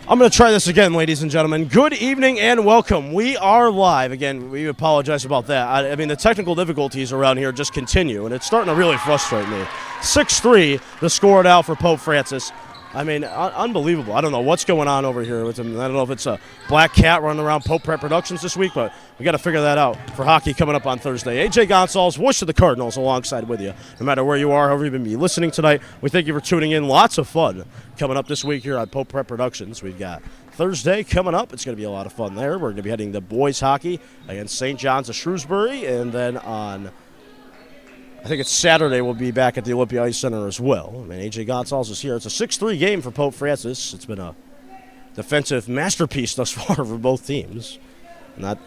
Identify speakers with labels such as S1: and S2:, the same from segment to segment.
S1: I'm going to try this again, ladies and gentlemen. Good evening and welcome. We are live. Again, we apologize about that. I mean, the technical difficulties around here just continue, and it's starting to really frustrate me. 6-3, the score now for Pope Francis. I mean, unbelievable. I don't know what's going on over here with him. I don't know if it's a black cat running around Pope Productions this week, but we got to figure that out for hockey coming up on Thursday. AJ Gonsalves, voice of the Cardinals, alongside with you. No matter where you are, however you may be listening tonight, we thank you for tuning in. Lots of fun coming up this week here on Pope Productions. We've got Thursday coming up. It's going to be a lot of fun there. We're going to be heading to boys hockey against St. John's of Shrewsbury, and then on I think it's Saturday we'll be back at the Olympia Ice Center as well. I mean, AJ Gonsalves is here. It's a 6-3 game for Pope Francis. It's been a defensive masterpiece thus far for both teams. And that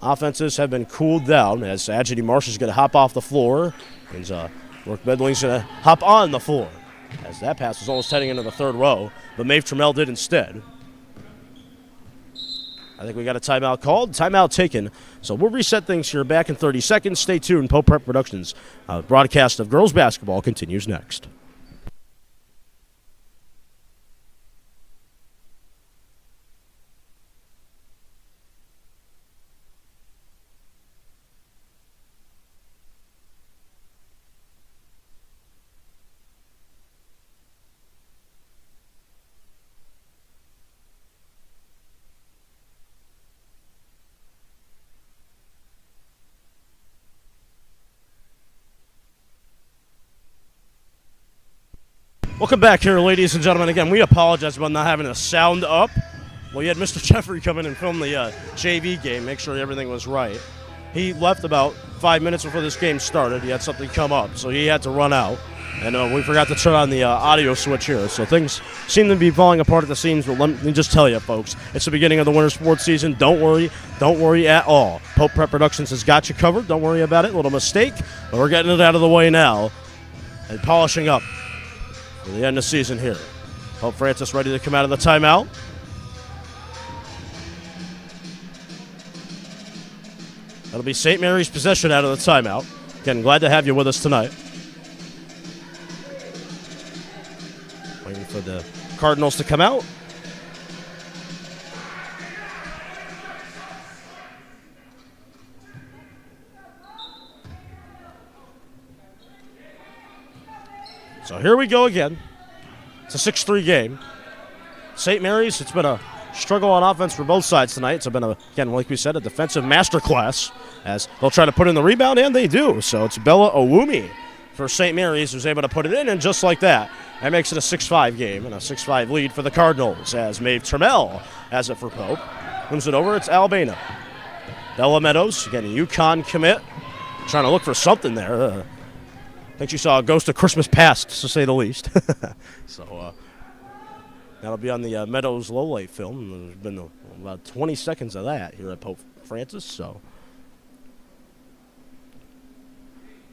S1: offenses have been cooled down as Adjity Marsh is going to hop off the floor. And Rourke Bedling's going to hop on the floor. As that pass was almost heading into the third row, but Maeve Trammell did instead. I think we got a timeout called, timeout taken. So we'll reset things here back in 30 seconds. Stay tuned. Pope Productions broadcast of girls basketball continues next. Welcome back here, ladies and gentlemen. Again, we apologize about not having a sound up. Well, you had Mr. Jeffrey come in and film the JV game, make sure everything was right. He left about 5 minutes before this game started. He had something come up, so he had to run out. And we forgot to turn on the audio switch here. So things seem to be falling apart at the seams, but let me just tell you, folks, it's the beginning of the winter sports season. Don't worry at all. Pope Productions has got you covered. Don't worry about it. A little mistake, but we're getting it out of the way now and polishing up for the end of the season here. Pope Francis ready to come out of the timeout. That'll be St. Mary's possession out of the timeout. Again, glad to have you with us tonight. Waiting for the Cardinals to come out. So here we go again. It's a 6-3 game. St. Mary's, it's been a struggle on offense for both sides tonight. It's been, again, like we said, a defensive masterclass as they'll try to put in the rebound, and they do. So it's Bella Owumi for St. Mary's who's able to put it in, and just like that makes it a 6-5 game and a 6-5 lead for the Cardinals as Maeve Trammell has it for Pope. Moves it over, it's Albano. Bella Meadows, again, a UConn commit, trying to look for something there. I think she saw a ghost of Christmas past, to say the least. So that'll be on the Meadows low-light film. There's been about 20 seconds of that here at Pope Francis. So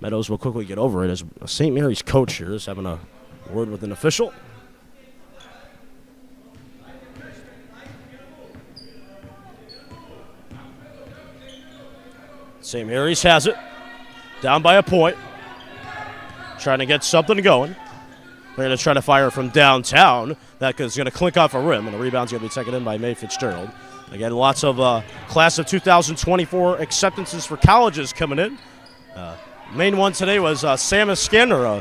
S1: Meadows will quickly get over it as St. Mary's coach here is having a word with an official. St. Mary's has it, down by a point. Trying to get something going. They're going to try to fire from downtown. That is going to clink off a rim, and the rebound's going to be taken in by Mae Fitzgerald. Again, lots of class of 2024 acceptances for colleges coming in. Main one today was Sam Iskander,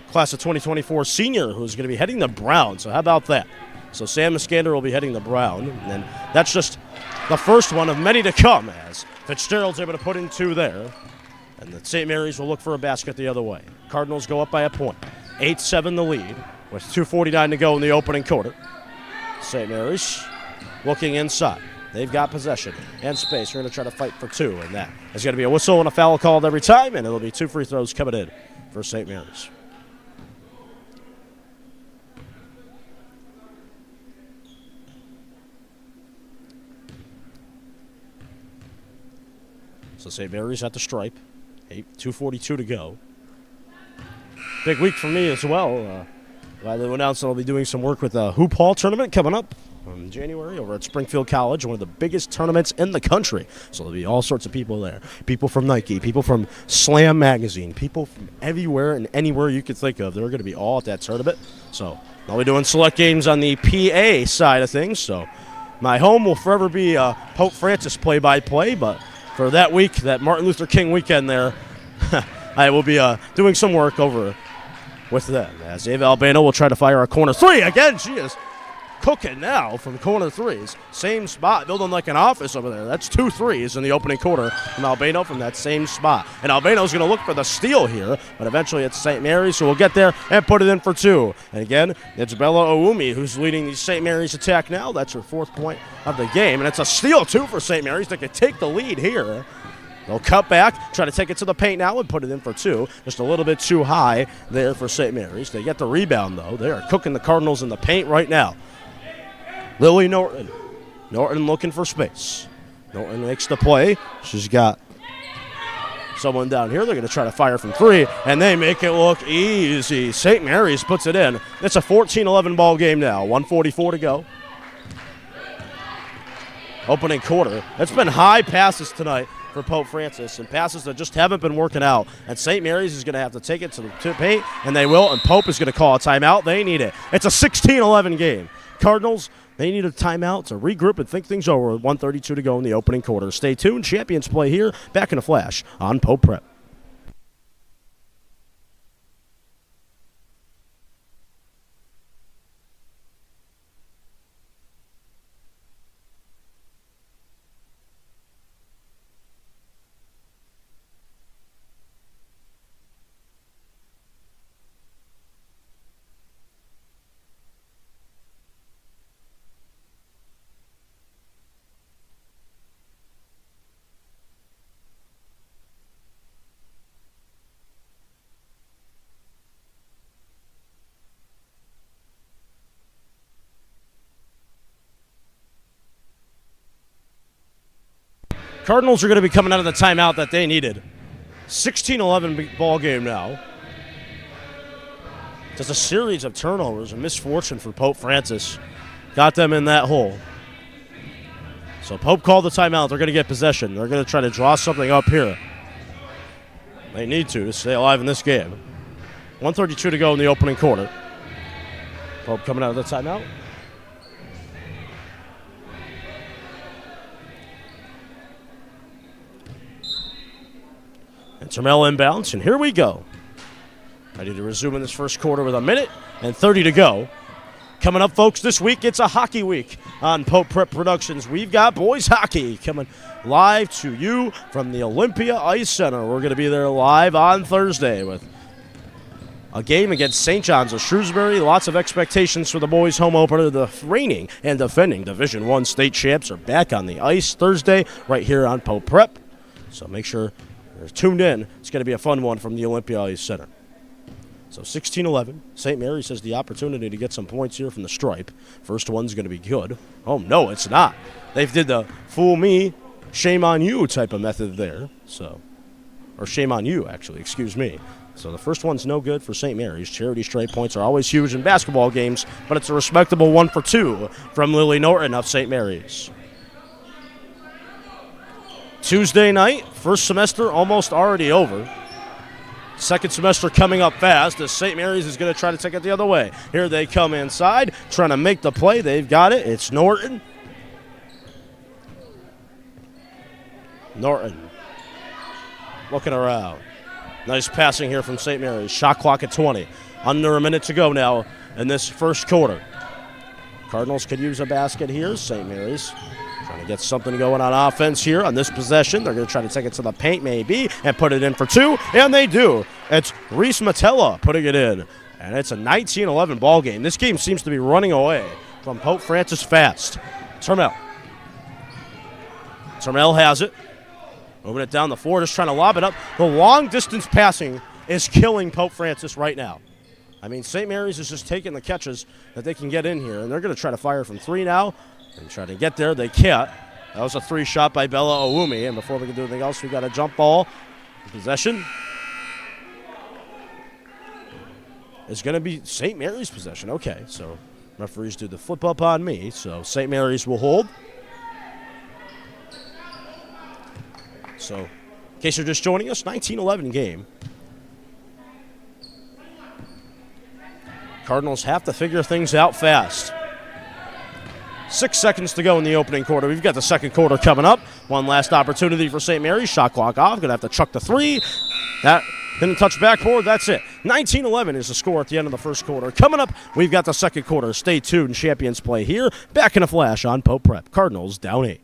S1: class of 2024 senior, who's going to be heading to Brown. So how about that? So Sam Iskander will be heading to Brown, and that's just the first one of many to come as Fitzgerald's able to put in two there. And the St. Mary's will look for a basket the other way. Cardinals go up by a point. 8-7 the lead with 2:49 to go in the opening quarter. St. Mary's looking inside. They've got possession and space. We're going to try to fight for two, and that is going to be a whistle and a foul called every time, and it'll be 2 free throws coming in for St. Mary's. So St. Mary's at the stripe. 2:42 to go. Big week for me as well. Glad to announce that I'll be doing some work with the Hoop Hall tournament coming up in January over at Springfield College, one of the biggest tournaments in the country. So there'll be all sorts of people there. People from Nike, people from Slam Magazine, people from everywhere and anywhere you could think of. They're going to be all at that tournament. So I'll be doing select games on the PA side of things, so my home will forever be Pope Francis play-by-play, but for that week, that Martin Luther King weekend there, I will be doing some work over with them. As Ava Albano will try to fire a corner three. Again, she is cooking now from corner threes. Same spot, building like an office over there. That's 2 threes in the opening quarter from Albano from that same spot. And Albano's going to look for the steal here, but eventually it's St. Mary's who will get there and put it in for 2. And again, it's Bella Owumi who's leading the St. Mary's attack now. That's her 4th point of the game. And it's a steal, too, for St. Mary's. They could take the lead here. They'll cut back, try to take it to the paint now and put it in for 2. Just a little bit too high there for St. Mary's. They get the rebound, though. They are cooking the Cardinals in the paint right now. Lily Norton. Norton looking for space. Norton makes the play. She's got someone down here. They're going to try to fire from 3, and they make it look easy. St. Mary's puts it in. It's a 14-11 ball game now. 1:44 to go. Opening quarter. It's been high passes tonight for Pope Francis, and passes that just haven't been working out. And St. Mary's is going to have to take it to the paint, and they will, and Pope is going to call a timeout. They need it. It's a 16-11 game. Cardinals, they need a timeout to regroup and think things over with 1:32 to go in the opening quarter. Stay tuned. Champions play here. Back in a flash on Pope Prep. Cardinals are going to be coming out of the timeout that they needed. 16-11 ball game now. Just a series of turnovers, a misfortune for Pope Francis. Got them in that hole. So Pope called the timeout. They're going to get possession. They're going to try to draw something up here. They need to stay alive in this game. 1:32 to go in the opening quarter. Pope coming out of the timeout. And Termel inbounds, and here we go. Ready to resume in this first quarter with 1:30 to go. Coming up, folks, this week, it's a hockey week on Pope Prep Productions. We've got boys hockey coming live to you from the Olympia Ice Center. We're going to be there live on Thursday with a game against St. John's of Shrewsbury. Lots of expectations for the boys' home opener. The reigning and defending Division I state champs are back on the ice Thursday right here on Pope Prep. So make sure you're tuned in. It's going to be a fun one from the Olympia Ice Center. So 16-11. St. Mary's has the opportunity to get some points here from the stripe. First one's going to be good. Oh, no, it's not. They did the fool me, shame on you type of method there. So, or shame on you, actually, excuse me. So the first one's no good for St. Mary's. Charity stripe points are always huge in basketball games, but it's a respectable 1 for 2 from Lily Norton of St. Mary's. Tuesday night, first semester almost already over. Second semester coming up fast as St. Mary's is going to try to take it the other way. Here they come inside, trying to make the play. They've got it. It's Norton. Norton looking around. Nice passing here from St. Mary's. Shot clock at 20. Under a minute to go now in this first quarter. Cardinals could use a basket here. St. Mary's trying to get something going on offense here on this possession. They're going to try to take it to the paint maybe and put it in for 2, and they do. It's Reese Matella putting it in, and it's a 19-11 ball game. This game seems to be running away from Pope Francis fast. Termel has it. Moving it down the floor, just trying to lob it up. The long-distance passing is killing Pope Francis right now. I mean, St. Mary's is just taking the catches that they can get in here, and they're going to try to fire from 3 now. And try to get there. They can't. That was a 3 shot by Bella Owumi. And before we can do anything else, we got a jump ball. Possession is going to be St. Mary's possession. Okay, so referees do the flip up on me. So St. Mary's will hold. So in case you're just joining us, 19-11 game. Cardinals have to figure things out fast. 6 seconds to go in the opening quarter. We've got the second quarter coming up. One last opportunity for St. Mary's. Shot clock off. Going to have to chuck the three. That didn't touch backboard. That's it. 19-11 is the score at the end of the first quarter. Coming up, we've got the second quarter. Stay tuned. Champions play here. Back in a flash on Pope Prep. Cardinals down 8.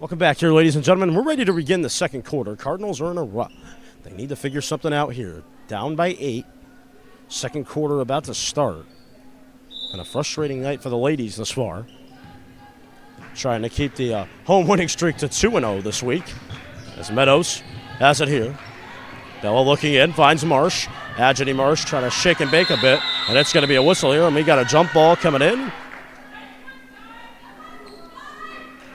S1: Welcome back here, ladies and gentlemen. We're ready to begin the second quarter. Cardinals are in a rut. They need to figure something out here. Down by 8. Second quarter about to start. And a frustrating night for the ladies thus far. Trying to keep the home winning streak to 2-0 this week. As Meadows has it here. Bella looking in, finds Marsh. Agity Marsh trying to shake and bake a bit. And it's going to be a whistle here. And we got a jump ball coming in.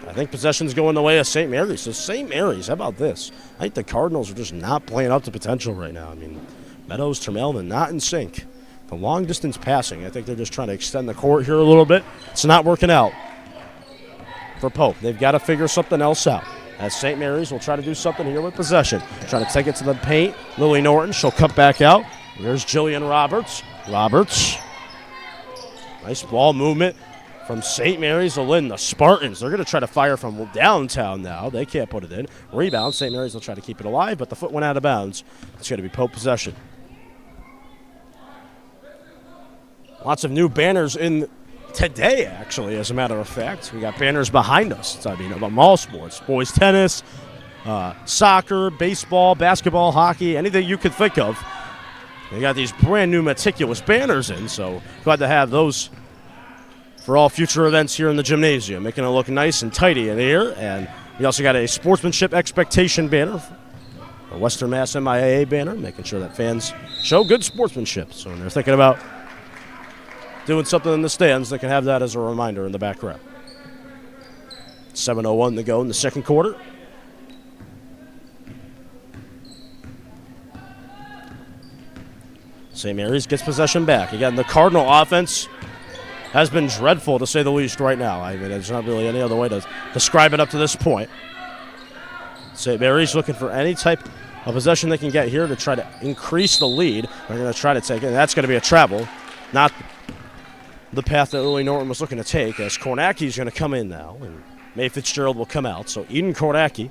S1: I think possession's going the way of St. Mary's. So St. Mary's, how about this? I think the Cardinals are just not playing up to potential right now. I mean, Meadows, Termel, and not in sync. The long distance passing, I think they're just trying to extend the court here a little bit. It's not working out for Pope. They've got to figure something else out. As St. Mary's will try to do something here with possession. Trying to take it to the paint. Lily Norton, she'll cut back out. There's Jillian Roberts. Nice ball movement from St. Mary's to Lynn. The Spartans, they're going to try to fire from downtown now. They can't put it in. Rebound, St. Mary's will try to keep it alive, but the foot went out of bounds. It's going to be Pope possession. Lots of new banners in today, actually, as a matter of fact. We got banners behind us. I mean, about all sports. Boys tennis, soccer, baseball, basketball, hockey, anything you could think of. They got these brand new meticulous banners in, so glad to have those for all future events here in the gymnasium, making it look nice and tidy in here. And we also got a sportsmanship expectation banner, a Western Mass MIAA banner, making sure that fans show good sportsmanship. So when they're thinking about doing something in the stands, they can have that as a reminder in the back row. 7:01 to go in the second quarter. St. Mary's gets possession back. Again, the Cardinal offense has been dreadful, to say the least, right now. I mean, there's not really any other way to describe it up to this point. St. Mary's looking for any type of possession they can get here to try to increase the lead. They're going to try to take it, and that's going to be a travel, not the path that Lily Norton was looking to take, as Kornacki's going to come in now, and May Fitzgerald will come out. So Eden Kornacki,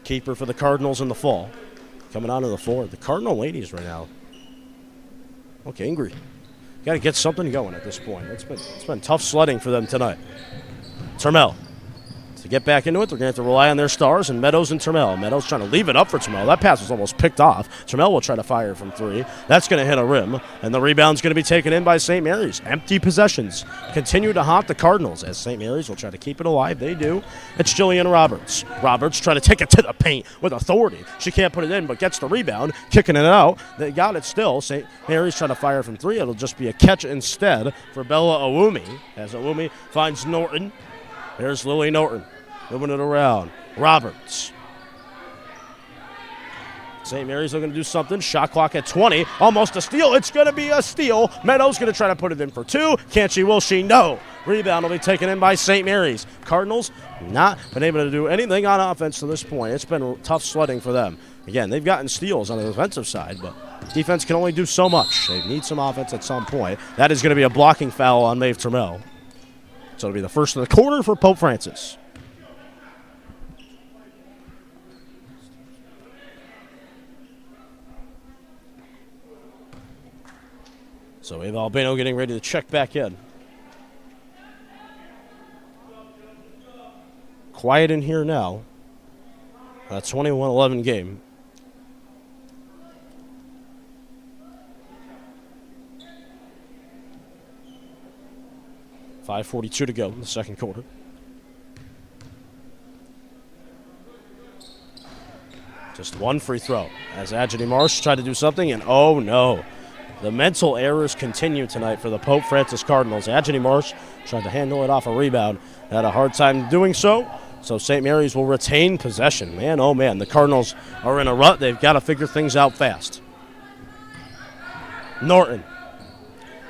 S1: keeper for the Cardinals in the fall, coming onto the floor. The Cardinal ladies right now look angry. Got to get something going at this point. It's been tough sledding for them tonight. Termel. To get back into it, they're going to have to rely on their stars, and Meadows and Termel. Meadows trying to leave it up for Termel. That pass was almost picked off. Termel will try to fire from 3. That's going to hit a rim, and the rebound's going to be taken in by St. Mary's. Empty possessions continue to haunt the Cardinals, as St. Mary's will try to keep it alive. They do. It's Jillian Roberts. Roberts trying to take it to the paint with authority. She can't put it in, but gets the rebound, kicking it out. They got it still. St. Mary's trying to fire from 3. It'll just be a catch instead for Bella Awumi, as Awumi finds Norton. There's Lily Norton. Moving it around. Roberts. St. Mary's looking to do something. Shot clock at 20. Almost a steal. It's going to be a steal. Meadows going to try to put it in for 2. Can she? Will she? No. Rebound will be taken in by St. Mary's. Cardinals not been able to do anything on offense to this point. It's been tough sledding for them. Again, they've gotten steals on the defensive side, but defense can only do so much. They need some offense at some point. That is going to be a blocking foul on Maeve Trammell. So it'll be the first of the quarter for Pope Francis. So Ava Albano getting ready to check back in. Quiet in here now. A 21-11 game. .5:42 to go in the second quarter. Just one free throw as Adjani Marsh tried to do something, and oh no. The mental errors continue tonight for the Pope Francis Cardinals. Adjani Marsh tried to handle it off a rebound. Had a hard time doing so. So St. Mary's will retain possession. Man, oh man, the Cardinals are in a rut. They've got to figure things out fast. Norton.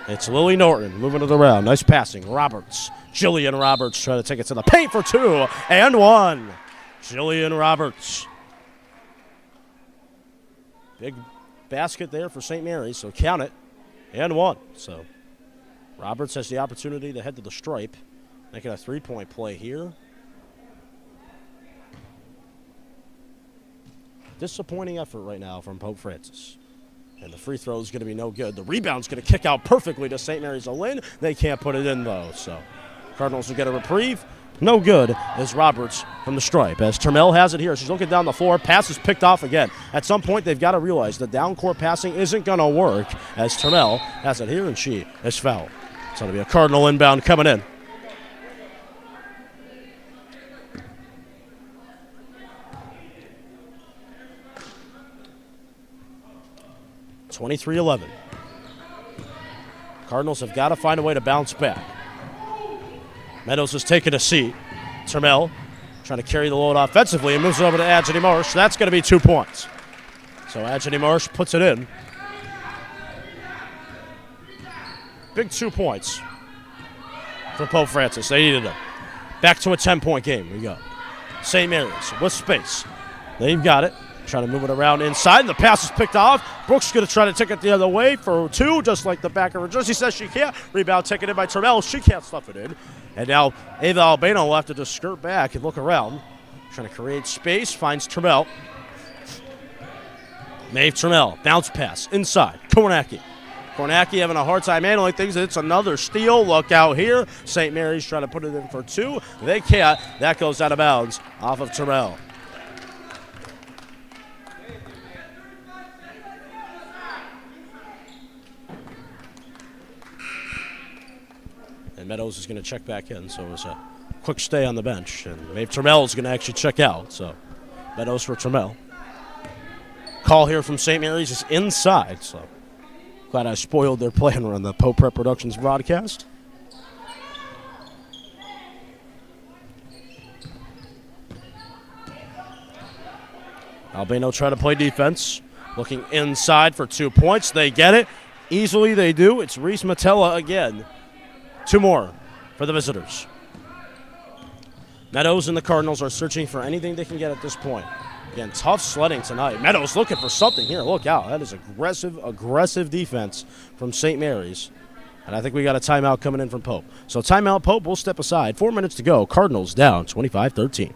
S1: It's Lily Norton moving it around. Nice passing. Roberts. Jillian Roberts trying to take it to the paint for 2 and 1. Jillian Roberts. Big basket there for St. Mary's, so count it. And 1. So Roberts has the opportunity to head to the stripe. Making a three-point play here. Disappointing effort right now from Pope Francis. And the free throw is going to be no good. The rebound's going to kick out perfectly to St. Mary's Olin. They can't put it in, though. So Cardinals will get a reprieve. No good as Roberts from the stripe. As Trammell has it here. She's looking down the floor. Pass is picked off again. At some point, they've got to realize the down-court passing isn't going to work as Trammell has it here, and she is fouled. It's going to be a Cardinal inbound coming in. (23-11). Cardinals have got to find a way to bounce back. Meadows is taking a seat. Trammell trying to carry the load offensively and moves it over to Adjani Marsh. That's going to be 2 points. So Adjani Marsh puts it in. Big 2 points for Pope Francis. They needed them. Back to a 10-point game. We go. St. Mary's with space. They've got it. Trying to move it around inside, and the pass is picked off. Brooks going to try to take it the other way for 2, just like the back of her jersey says she can't. Rebound taken in by Trammell. She can't stuff it in. And now Ava Albano will have to just skirt back and look around. Trying to create space, finds Trammell. Maeve Trammell, bounce pass, inside. Kornacki. Kornacki having a hard time handling things. It's another steal. Look out here. St. Mary's trying to put it in for 2. They can't. That goes out of bounds off of Trammell. And Meadows is going to check back in, so it's a quick stay on the bench. And Maeve Trammell is going to actually check out, so Meadows for Trammell. Call here from St. Mary's is inside, so glad I spoiled their plan on the popeproductions broadcast. Albano trying to play defense, looking inside for 2 points. They get it. Easily they do. It's Reese Matella again. 2 more for the visitors. Meadows and the Cardinals are searching for anything they can get at this point. Again, tough sledding tonight. Meadows looking for something here. Look out. That is aggressive defense from St. Mary's. And I think we got a timeout coming in from Pope. So timeout, Pope. We'll step aside. 4 minutes to go. Cardinals down 25-13.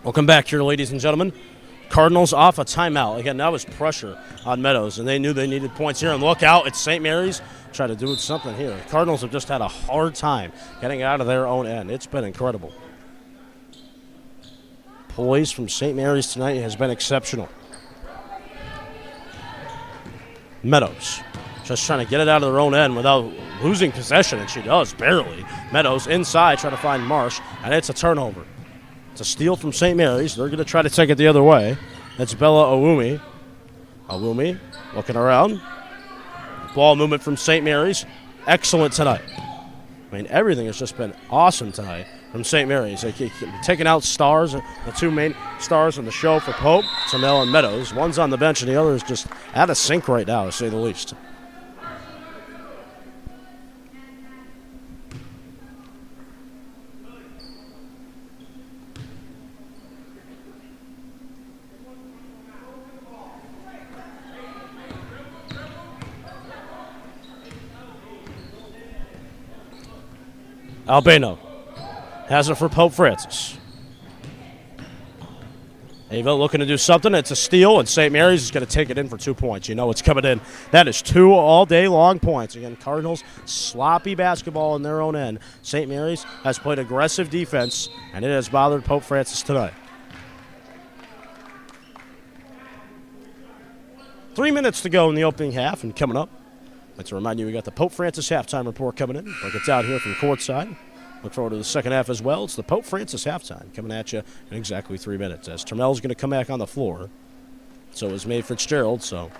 S1: Welcome back here, ladies and gentlemen. Cardinals off a timeout. Again, that was pressure on Meadows, and they knew they needed points here. And look out, it's St. Mary's. Try to do something here. Cardinals have just had a hard time getting out of their own end. It's been incredible. Poise from St. Mary's tonight has been exceptional. Meadows just trying to get it out of their own end without losing possession, and she does, barely. Meadows inside trying to find Marsh, and it's a turnover. It's a steal from St. Mary's. They're going to try to take it the other way. That's Bella Owumi. Owumi looking around. Ball movement from St. Mary's. Excellent tonight. I mean, everything has just been awesome tonight from St. Mary's. They keep taking out stars, the two main stars on the show for Pope, Tamel and Meadows. One's on the bench and the other is just out of sync right now, to say the least. Albano has it for Pope Francis. Ava looking to do something. It's a steal, and St. Mary's is going to take it in for 2 points. You know it's coming in. That is 2 all-day-long points. Again, Cardinals, sloppy basketball in their own end. St. Mary's has played aggressive defense, and it has bothered Pope Francis tonight. 3 minutes to go in the opening half, and coming up, I'd like to remind you we got the Pope Francis halftime report coming in. Look, it's out here from courtside. Look forward to the second half as well. It's the Pope Francis halftime coming at you in exactly 3 minutes. As Termel's going to come back on the floor. So is Mae Fitzgerald. So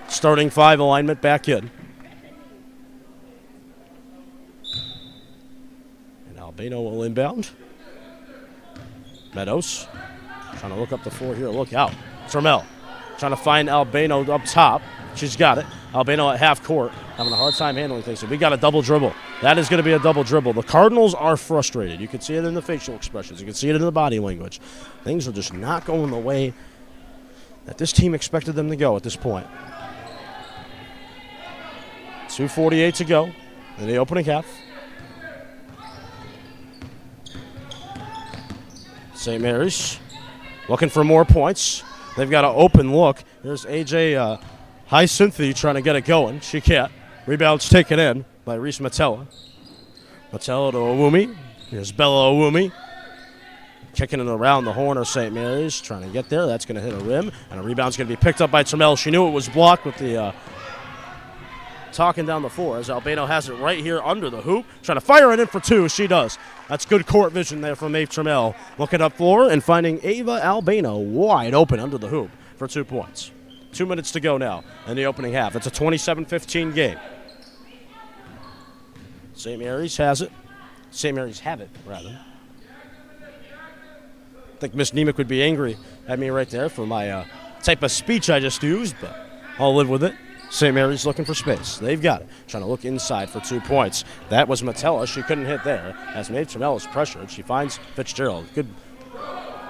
S1: starting 5 alignment back in. And Albano will inbound. Meadows trying to look up the floor here. Look out. Termel trying to find Albano up top. She's got it. Albano at half court, having a hard time handling things. So we got a double dribble. That is going to be a double dribble. The Cardinals are frustrated. You can see it in the facial expressions. You can see it in the body language. Things are just not going the way that this team expected them to go at this point. 2:48 to go in the opening half. St. Mary's looking for more points. They've got an open look. Here's A.J. Hyacinthi trying to get it going. She can't. Rebound's taken in by Reese Matella. Matella to Owumi. Here's Bella Owumi. Kicking it around the horn of St. Mary's. Trying to get there. That's going to hit a rim. And a rebound's going to be picked up by Termel. She knew it was blocked with the talking down the floor as Albano has it right here under the hoop. Trying to fire it in for 2. She does. That's good court vision there from Mae Termel. Looking up floor and finding Ava Albano wide open under the hoop for 2 points. 2 minutes to go now in the opening half. It's a 27-15 game. St. Mary's has it. St. Mary's have it, rather. I think Miss Nemec would be angry at me right there for my type of speech I just used, but I'll live with it. St. Mary's looking for space. They've got it. Trying to look inside for 2 points. That was Matella. She couldn't hit there. As Mae Termel is pressured, she finds Fitzgerald. Good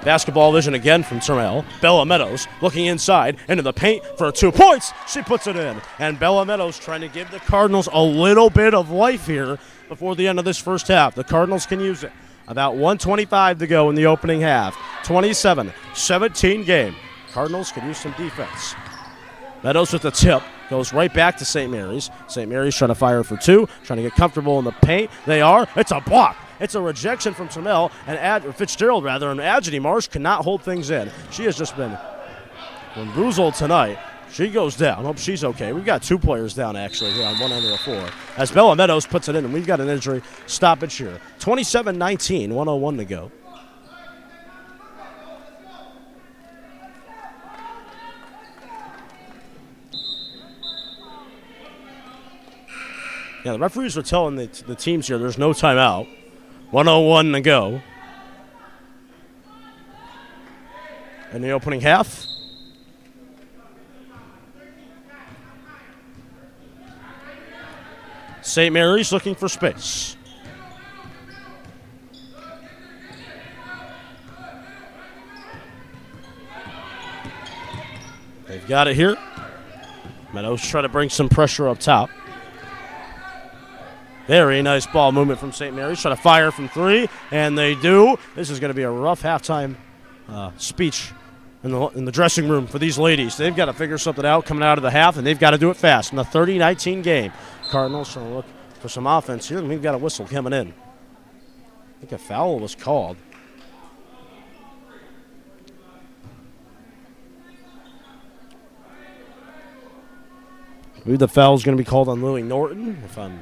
S1: basketball vision again from Termel. Bella Meadows looking inside into the paint for 2 points. She puts it in. And Bella Meadows trying to give the Cardinals a little bit of life here before the end of this first half. The Cardinals can use it. About 1:25 to go in the opening half. 27-17 game. Cardinals could use some defense. Meadows with the tip. Goes right back to St. Mary's. St. Mary's trying to fire for 2. Trying to get comfortable in the paint. They are. It's a block. It's a rejection from Termel and Fitzgerald, rather, and Adjani Marsh cannot hold things in. She has just been bamboozled tonight. She goes down. Hope she's okay. We've got 2 players down, actually, here on one end of the floor. As Bella Meadows puts it in, and we've got an injury stoppage here. 27-19, 1:01 to go. Yeah, the referees are telling the teams here there's no timeout. 1:01 to go in the opening half. St. Mary's looking for space. They've got it here. Meadows trying to bring some pressure up top. Very nice ball movement from St. Mary's. Trying to fire from 3, and they do. This is going to be a rough halftime speech in the dressing room for these ladies. They've got to figure something out coming out of the half, and they've got to do it fast in the 30-19 game. Cardinals trying to look for some offense here, and we've got a whistle coming in. I think a foul was called. I believe the foul is going to be called on Lily Norton, if I'm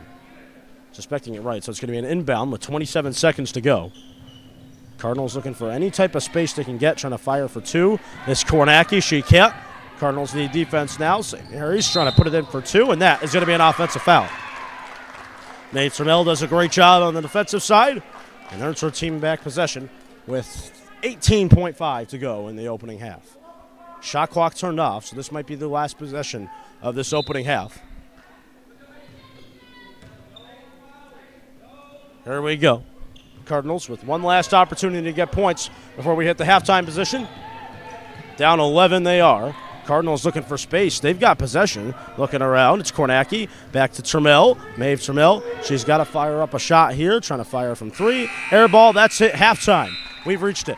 S1: suspecting it right. So it's going to be an inbound with 27 seconds to go. Cardinals looking for any type of space they can get, trying to fire for 2. This Kornacki, she can't. Cardinals need defense now. St. Mary's trying to put it in for 2, and that is going to be an offensive foul. Nate Turnell does a great job on the defensive side and earns her team back possession with 18.5 to go in the opening half. Shot clock turned off, so this might be the last possession of this opening half. Here we go. Cardinals with one last opportunity to get points before we hit the halftime position. Down 11 they are. Cardinals looking for space. They've got possession. Looking around. It's Kornacki. Back to Trammell. Maeve Trammell. She's got to fire up a shot here. Trying to fire from 3. Air ball. That's it. Halftime. We've reached it.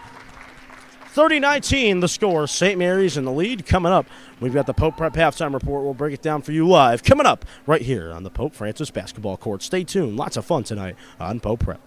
S1: 30-19 the score. St. Mary's in the lead. Coming up, we've got the Pope Prep halftime report. We'll break it down for you live. Coming up right here on the Pope Francis basketball court. Stay tuned. Lots of fun tonight on Pope Prep.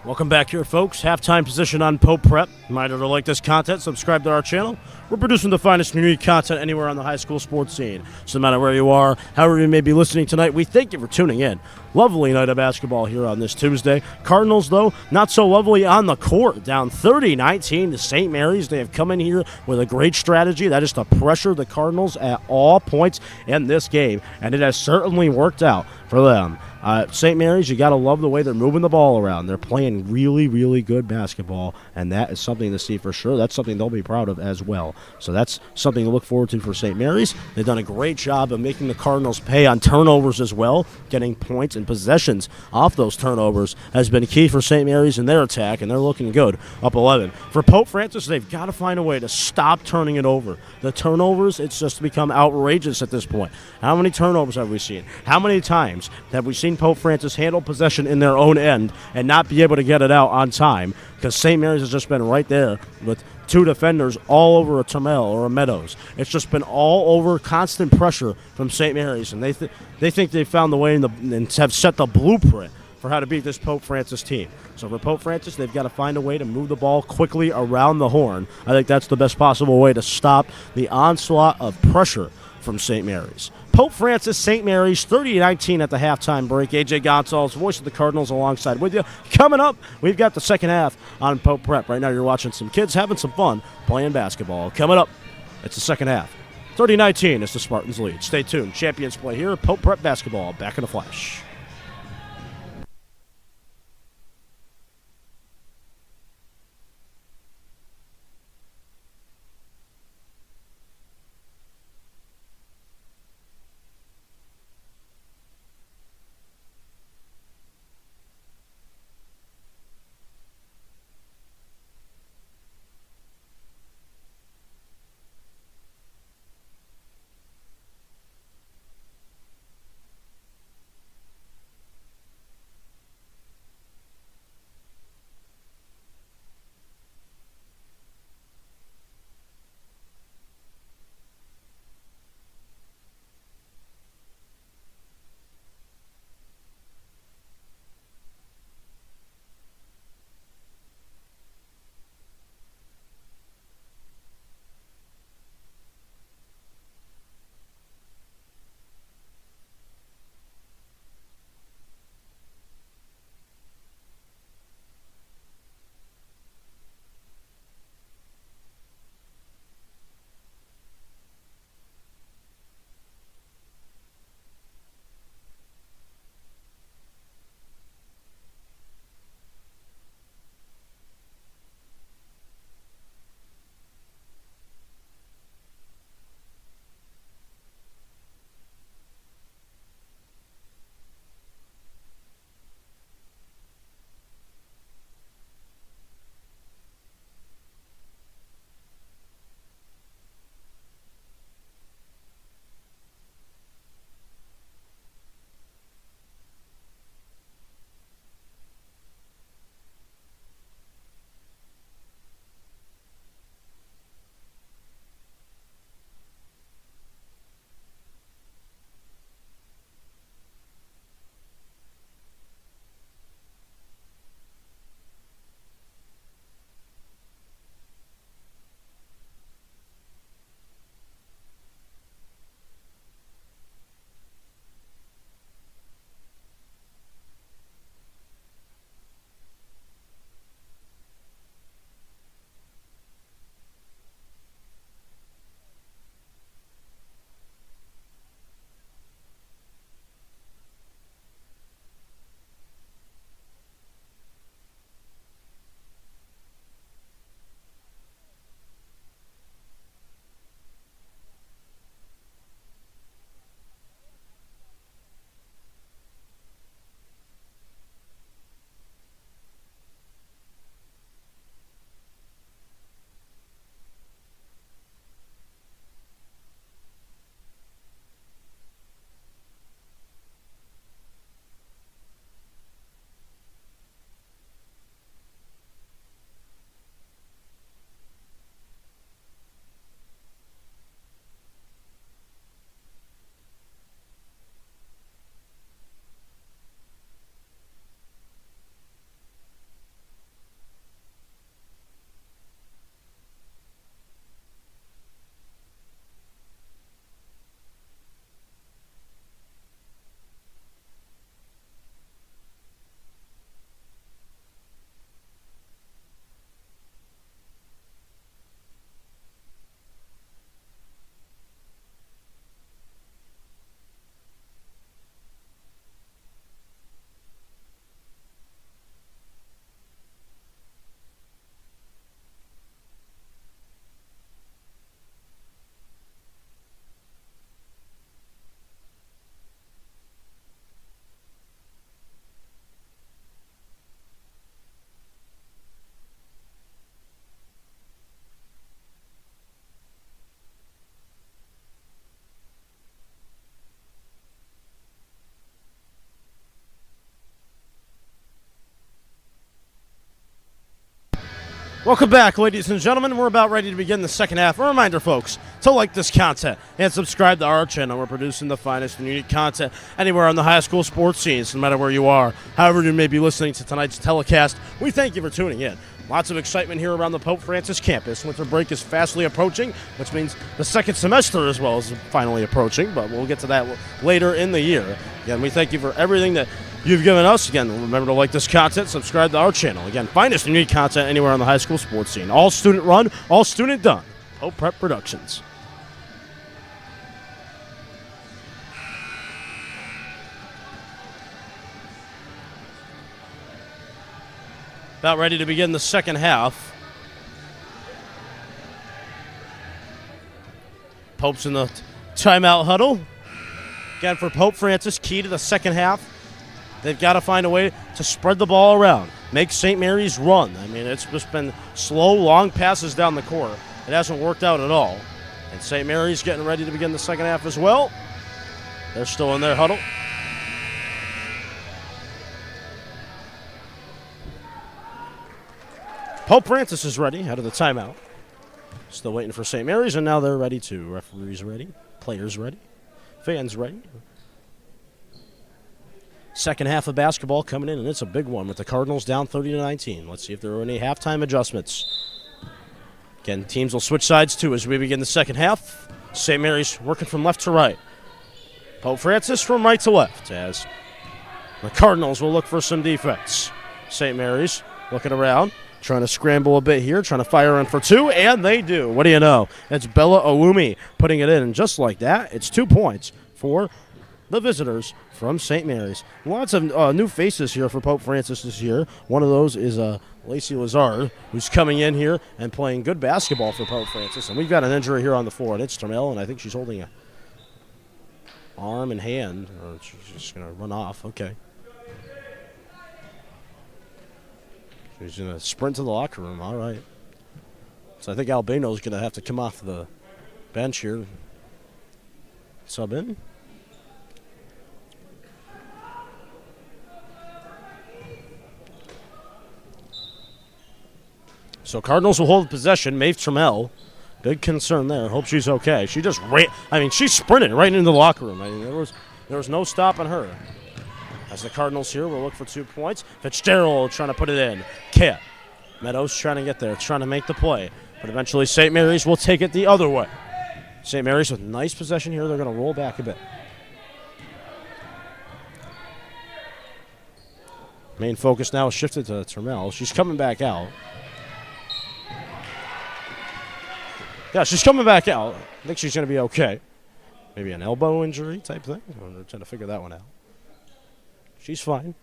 S1: Welcome back here, folks. Halftime position on Pope Prep. Reminder to like this content, subscribe to our channel. We're producing the finest community content anywhere on the high school sports scene. So no matter where you are, however you may be listening tonight, we thank you for tuning in. Lovely night of basketball here on this Tuesday. Cardinals, though, not so lovely on the court. Down 30-19 to St. Mary's. They have come in here with a great strategy. That is to pressure the Cardinals at all points in this game. And it has certainly worked out for them. St. Mary's, you got to love the way they're moving the ball around. They're playing really, really good basketball, and that is something to see for sure. That's something they'll be proud of as well. So that's something to look forward to for St. Mary's. They've done a great job of making the Cardinals pay on turnovers as well. Getting points and possessions off those turnovers has been key for St. Mary's in their attack, and they're looking good, up 11. For Pope Francis, they've got to find a way to stop turning it over. The turnovers, it's just become outrageous at this point. How many turnovers have we seen? How many times have we seen Pope Francis handle possession in their own end and not be able to get it out on time? Because St. Mary's has just been right there with two defenders all over a Termel or a Meadows. It's just been all over, constant pressure from St. Mary's, and they think they've found the way and have set the blueprint for how to beat this Pope Francis team. So for Pope Francis, they've got to find a way to move the ball quickly around the horn. I think that's the best possible way to stop the onslaught of pressure from St. Mary's. Pope Francis, St. Mary's, 30-19 at the halftime break. AJ Gonzalez, voice of the Cardinals, alongside with you. Coming up, we've got the second half on Pope Prep. Right now you're watching some kids having some fun playing basketball. Coming up, it's the second half. 30-19 is the Spartans lead. Stay tuned. Champions play here. Pope Prep basketball. Back in a flash. Welcome back, ladies and gentlemen. We're about ready to begin the second half. A reminder, folks, to like this content and subscribe to our channel. We're producing the finest and unique content anywhere on the high school sports scene, no matter where you are. However you may be listening to tonight's telecast, we thank you for tuning in. Lots of excitement here around the Pope Francis campus. Winter break is fastly approaching, which means the second semester as well is finally approaching, but we'll get to that later in the year. Again, we thank you for everything that you've given us. Again, remember to like this content, subscribe to our channel. Again, finest and unique content anywhere on the high school sports scene. All student run, all student done. Pope Prep Productions. About ready to begin the second half. Pope's in the timeout huddle. Again, for Pope Francis, key to the second half. They've got to find a way to spread the ball around, make St. Mary's run. I mean, it's just been slow, long passes down the court. It hasn't worked out at all. And St. Mary's getting ready to begin the second half as well. They're still in their huddle. Pope Francis is ready out of the timeout. Still waiting for St. Mary's, and now they're ready too. Referees ready, players ready, fans ready. Second half of basketball coming in, and it's a big one with the Cardinals down 30-19. Let's see if there are any halftime adjustments. Again, teams will switch sides too as we begin the second half. St. Mary's working from left to right. Pope Francis from right to left as the Cardinals will look for some defense. St. Mary's looking around, trying to scramble a bit here, trying to fire in for two, and they do. What do you know? It's Bella Owumi putting it in, and just like that, it's 2 points for the visitors from St. Mary's. Lots of new faces here for Pope Francis this year. One of those is Lacey Lazard, who's coming in here and playing good basketball for Pope Francis. And we've got an injury here on the floor, and it's Termel, and I think she's holding a arm and hand, or she's just going to run off. Okay. She's going to sprint to the locker room. All right. So I think Albano's going to have to come off the bench here. Sub in. So Cardinals will hold possession. Maeve Trammell, big concern there. Hope she's okay. She just ran. I mean, she sprinted right into the locker room. I mean, there was no stopping her. As the Cardinals here will look for 2 points. Fitzgerald trying to put it in. Kit Meadows trying to get there, trying to make the play. But eventually St. Mary's will take it the other way. St. Mary's with nice possession here. They're going to roll back a bit. Main focus now is shifted to Trammell. She's coming back out. Yeah, she's coming back out. I think she's going to be okay. Maybe an elbow injury type thing. We're trying to figure that one out. She's fine.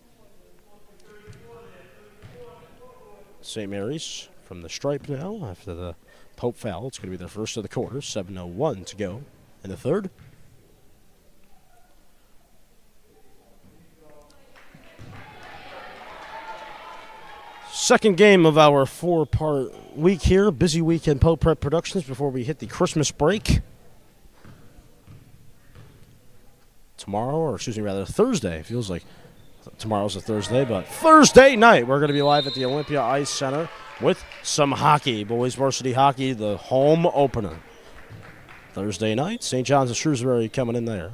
S1: St. Mary's from the stripe now after the Pope foul. It's going to be their first of the quarter. 7:01 to go in the third. Second game of our 4-part week here. Busy week in Pope Prep Productions before we hit the Christmas break. Tomorrow, or excuse me, rather Thursday. It feels like tomorrow's a Thursday, but Thursday night we're going to be live at the Olympia Ice Center with some hockey. Boys Varsity Hockey, the home opener. Thursday night, St. John's of Shrewsbury coming in there.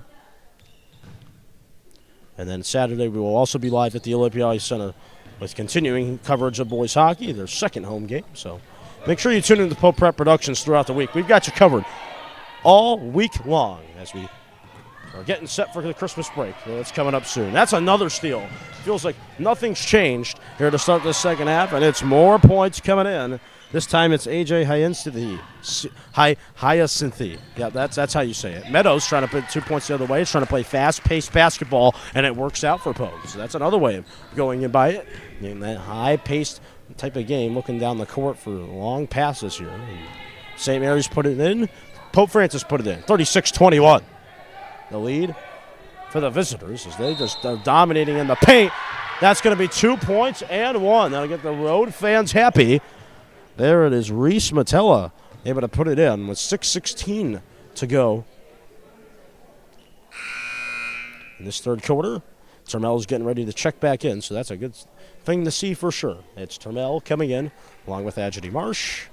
S1: And then Saturday we will also be live at the Olympia Ice Center with continuing coverage of boys hockey, their second home game. So make sure you tune in to Pope Prep Productions throughout the week. We've got you covered all week long as we are getting set for the Christmas break. It's coming up soon. That's another steal. Feels like nothing's changed here to start this second half, and it's more points coming in. This time it's AJ Hyacinthi. Yeah, that's how you say it. Meadows trying to put 2 points the other way. It's trying to play fast-paced basketball, and it works out for Pope. So that's another way of going in by it. In that high-paced type of game, looking down the court for long passes here. St. Mary's put it in. Pope Francis put it in. 36-21. The lead for the visitors as they just are dominating in the paint. That's going to be 2 points and one. That'll get the road fans happy. There it is, Reese Matella able to put it in with 6:16 to go in this third quarter. Turmel's getting ready to check back in, so that's a good thing to see for sure. It's Turmel coming in, along with Agity Marsh.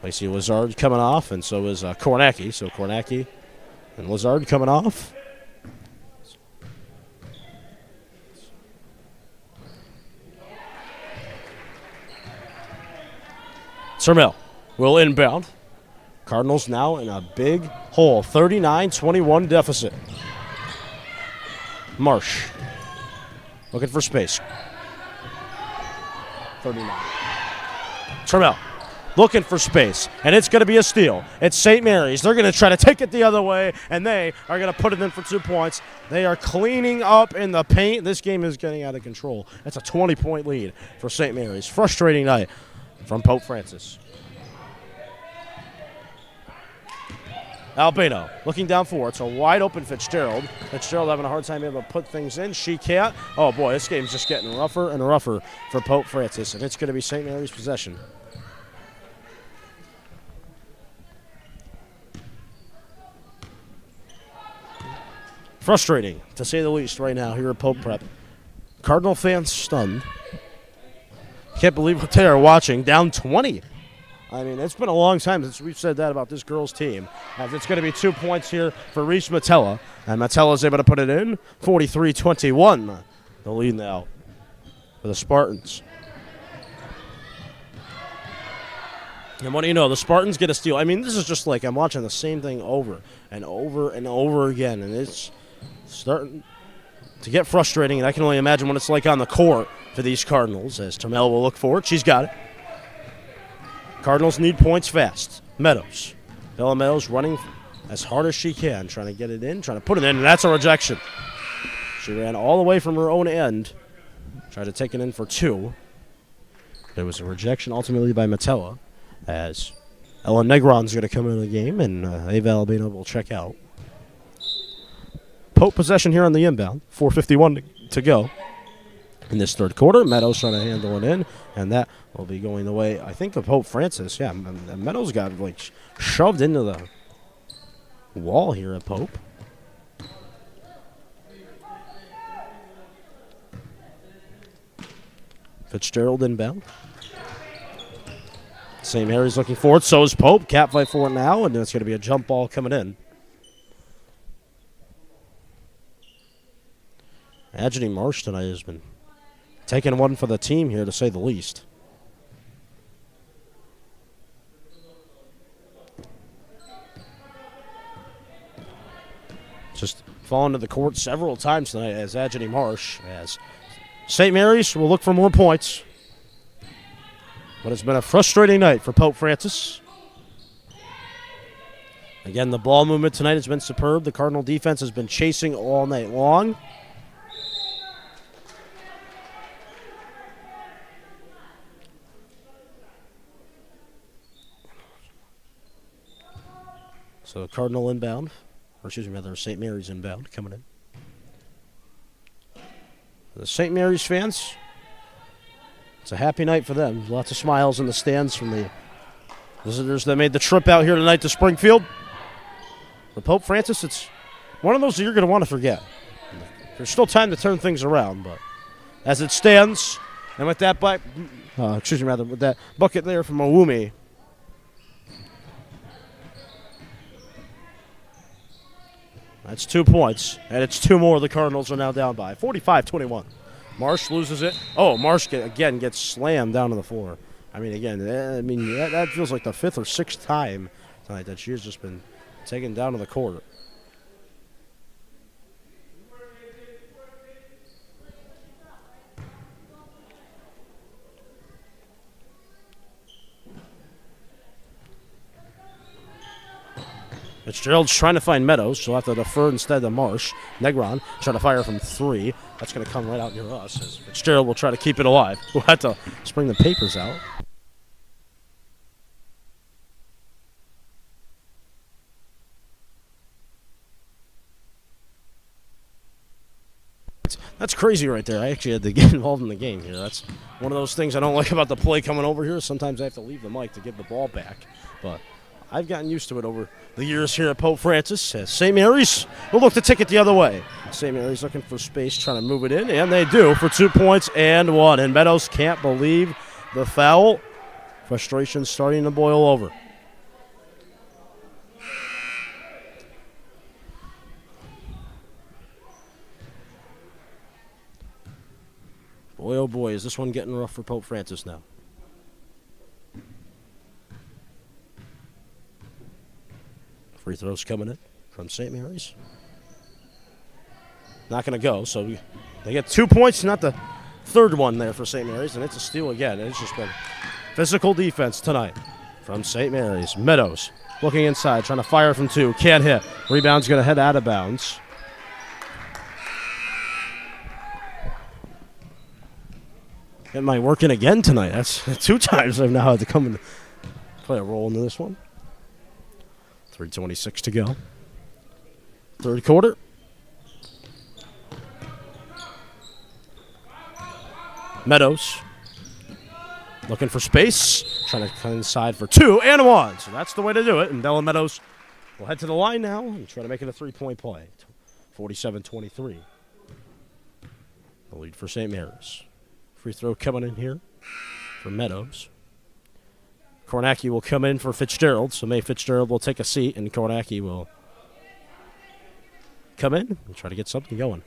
S1: Lacey Lazard coming off, and so is Kornacki. So Kornacki and Lazard coming off. Turmel will inbound. Cardinals now in a big hole, 39-21 deficit. Marsh looking for space. 39. Turmel looking for space, and it's going to be a steal. It's St. Mary's. They're going to try to take it the other way, and they are going to put it in for 2 points. They are cleaning up in the paint. This game is getting out of control. That's a 20-point lead for St. Mary's. Frustrating night from Pope Francis. Albino looking down for it. It's a wide open Fitzgerald. Fitzgerald having a hard time able to put things in. She can't. Oh, boy, this game's just getting rougher and rougher for Pope Francis, and it's going to be St. Mary's possession. Frustrating, to say the least, right now here at Pope Prep. Cardinal fans stunned. Can't believe what they are watching. Down 20. I mean, it's been a long time since we've said that about this girls' team. As it's going to be 2 points here for Reese Matella. And Matella is able to put it in. 43-21. The lead now for the Spartans. And what do you know? The Spartans get a steal. I mean, this is just like I'm watching the same thing over and over and over again. And it's starting to get frustrating. And I can only imagine what it's like on the court for these Cardinals. As Turmel will look for it. She's got it. Cardinals need points fast. Meadows. Bella Meadows running as hard as she can, trying to get it in, trying to put it in, and that's a rejection. She ran all the way from her own end, tried to take it in for 2. There was a rejection ultimately by Matella, as Ellen Negron's going to come into the game, and Ava Albino will check out. Pope possession here on the inbound. 4:51 to go in this third quarter. Meadows trying to handle it in, and that will be going the way, I think, of Pope Francis. Yeah, Meadows got like shoved into the wall here at Pope. Fitzgerald inbound. St. Mary's looking for it. So is Pope. Cat fight for it now, and it's going to be a jump ball coming in. Agity Marsh tonight has been taking one for the team here, to say the least. Just fallen to the court several times tonight as Agity Marsh. As St. Mary's will look for more points. But it's been a frustrating night for Pope Francis. Again, the ball movement tonight has been superb. The Cardinal defense has been chasing all night long. So Cardinal inbound, or excuse me, rather St. Mary's inbound coming in. The St. Mary's fans, it's a happy night for them. Lots of smiles in the stands from the visitors that made the trip out here tonight to Springfield. For Pope Francis, it's one of those that you're going to want to forget. There's still time to turn things around, but as it stands, and with that with that bucket there from Owumi, that's 2 points, and it's 2 more the Cardinals are now down by. 45-21. Marsh loses it. Oh, Marsh again gets slammed down to the floor. I mean, again, that feels like the 5th or 6th time tonight that she has just been taken down to the court. Fitzgerald's trying to find Meadows. She'll have to defer instead to Marsh. Negron trying to fire from 3. That's going to come right out near us. As Fitzgerald will try to keep it alive. We'll have to spring the papers out. That's crazy right there. I actually had to get involved in the game here. That's one of those things I don't like about the play coming over here. Sometimes I have to leave the mic to get the ball back. But I've gotten used to it over the years here at Pope Francis. St. Mary's will look to take it the other way. St. Mary's looking for space, trying to move it in, and they do for 2 points and one. And Meadows can't believe the foul. Frustration starting to boil over. Boy, oh boy, is this one getting rough for Pope Francis now. Free throws coming in from St. Mary's. Not going to go, so they get 2 points, not the third one there for St. Mary's, and it's a steal again. It's just been physical defense tonight from St. Mary's. Meadows looking inside, trying to fire from two. Can't hit. Rebound's going to head out of bounds. It might work in again tonight. That's 2 times I've now had to come and play a role into this one. 3:26 to go. Third quarter. Meadows looking for space, trying to come inside for 2 and 1. So that's the way to do it. And Bella Meadows will head to the line now and try to make it a 3-point play. 47-23. The lead for St. Mary's. Free throw coming in here for Meadows. Kornacki will come in for Fitzgerald, so May Fitzgerald will take a seat, and Kornacki will come in and try to get something going.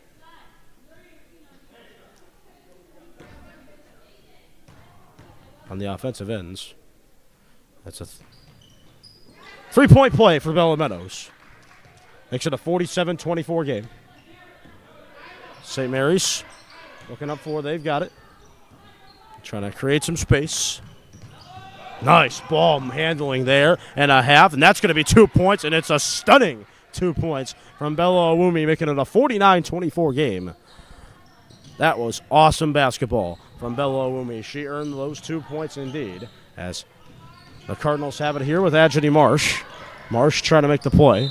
S1: On the offensive ends, that's a 3-point play for Bella Meadows. Makes it a 47-24 game. St. Mary's looking up for, they've got it. Trying to create some space. Nice ball handling there and a half, and that's going to be 2 points, and it's a stunning 2 points from Bella Awumi, making it a 49-24 game. That was awesome basketball from Bella Awumi. She earned those 2 points indeed, as the Cardinals have it here with Adjani Marsh. Marsh trying to make the play.